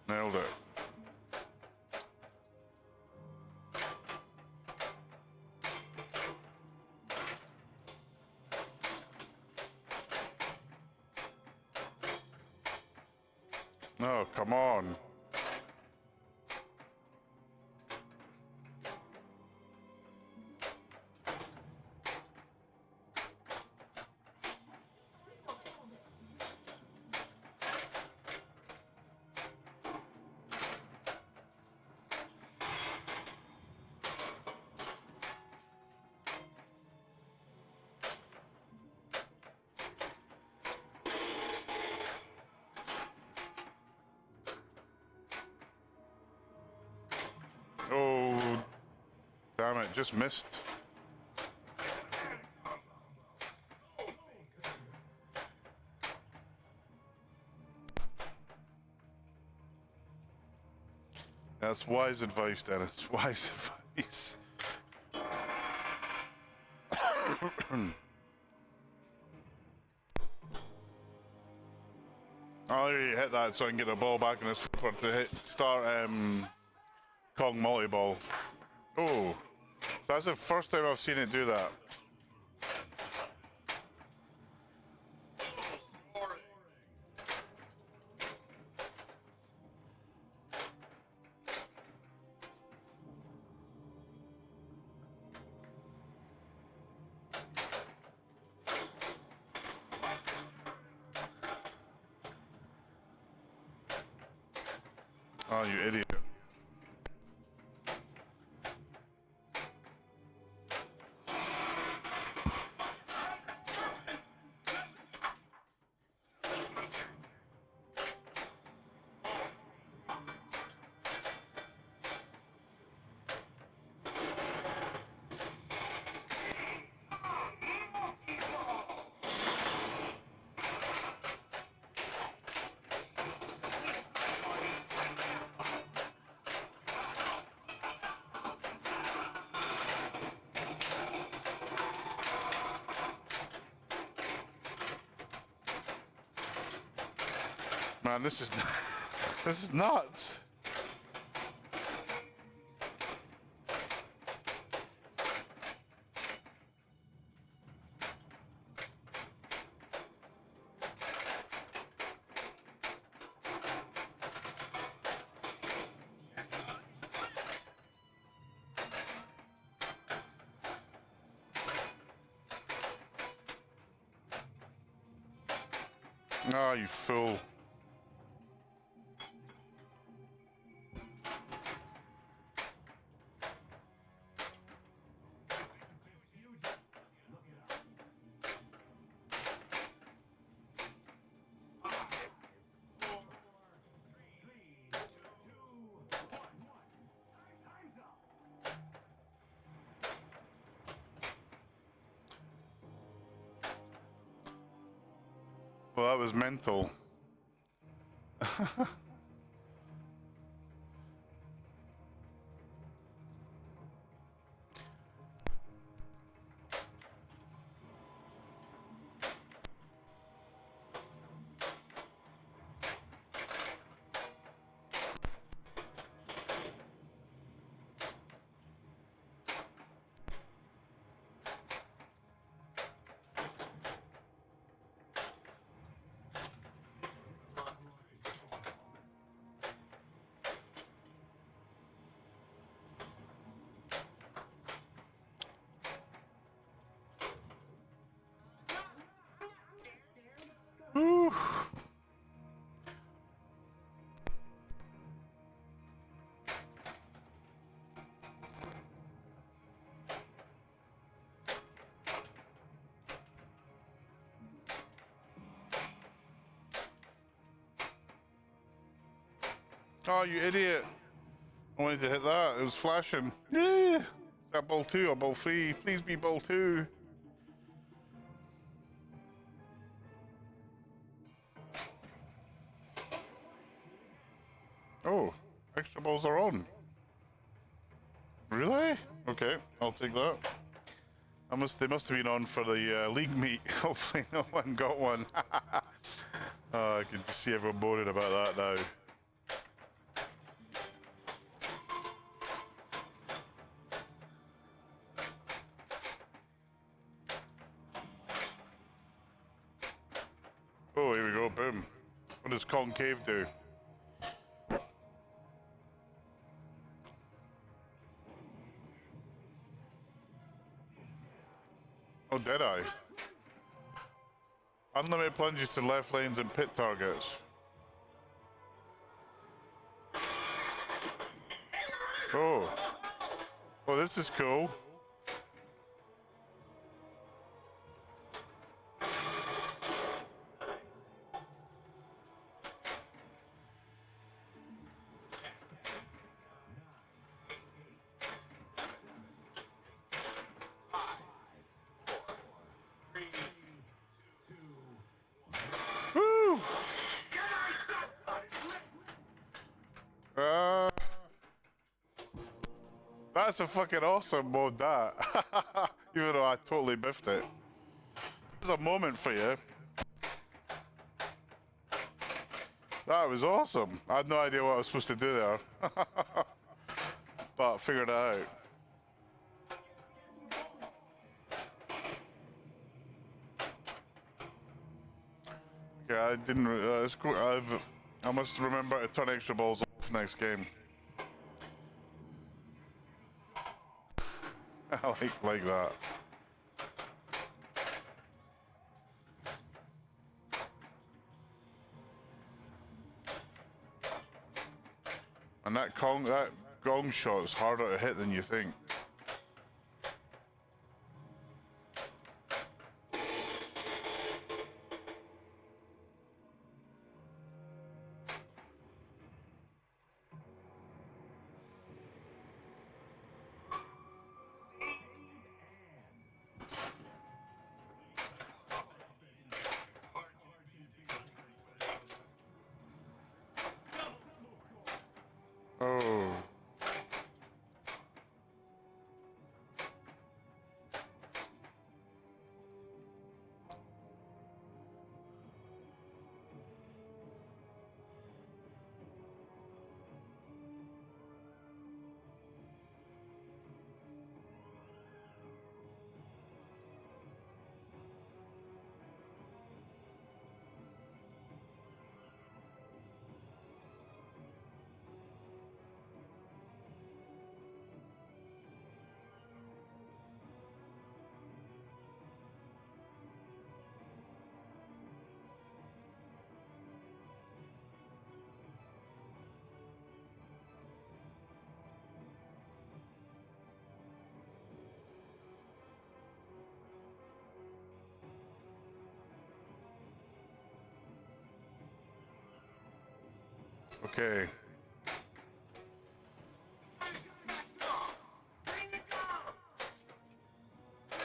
Nailed it. Oh, come on. Oh, damn it, just missed. That's wise advice, Dennis. Wise advice. I'll hit that so I can get the ball back in this flipper to start Kong multi-ball. Oh, so that's the first time I've seen it do that. Oh, you idiot. Man, this is this is nuts. Oh, you fool. Well, that was mental. Whew. Oh, you idiot. I wanted to hit that. It was flashing. Yeah. Is that ball 2 or ball 3? Please be ball 2. Oh, extra balls are on. Really? Okay, I'll take that. They must have been on for the league meet. Hopefully no one got one. Oh, I can just see everyone bored about that now. Oh, here we go, boom. What does concave do? Oh, did I? Unlimited plunges to left lanes and pit targets. Oh. Oh, this is cool. Woo! That's a fucking awesome mode, that. Even though I totally biffed it. There's a moment for you. That was awesome. I had no idea what I was supposed to do there. But I figured it out. Okay, I didn't. It's cool. I must remember to turn extra balls off next game. I like that. And that gong shot is harder to hit than you think. Oh. Okay.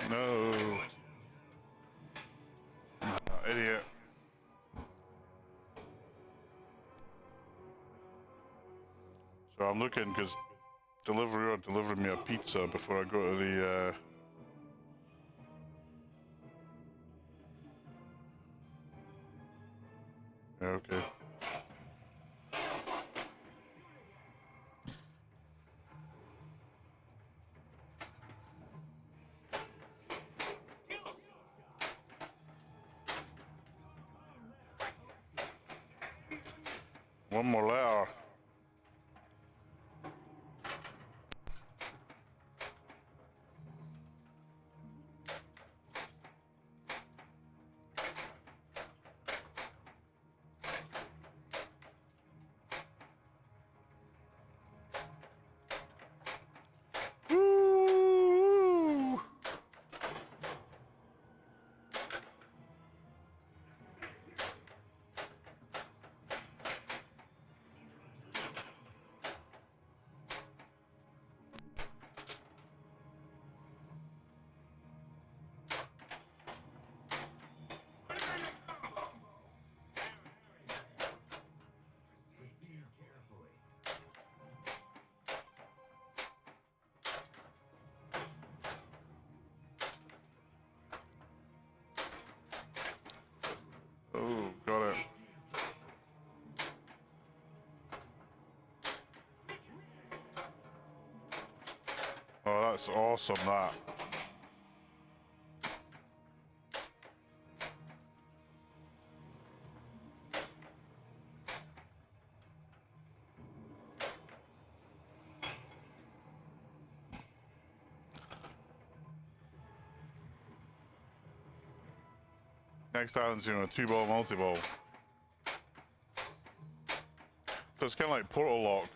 No. Idiot. So I'm looking because delivery or delivered me a pizza before I go to the yeah, okay. One more letter. Woo! Oh, got it. Oh, that's awesome, that. Next island's, you know, a 2-ball multi-ball. So it's kind of like Portal Lock.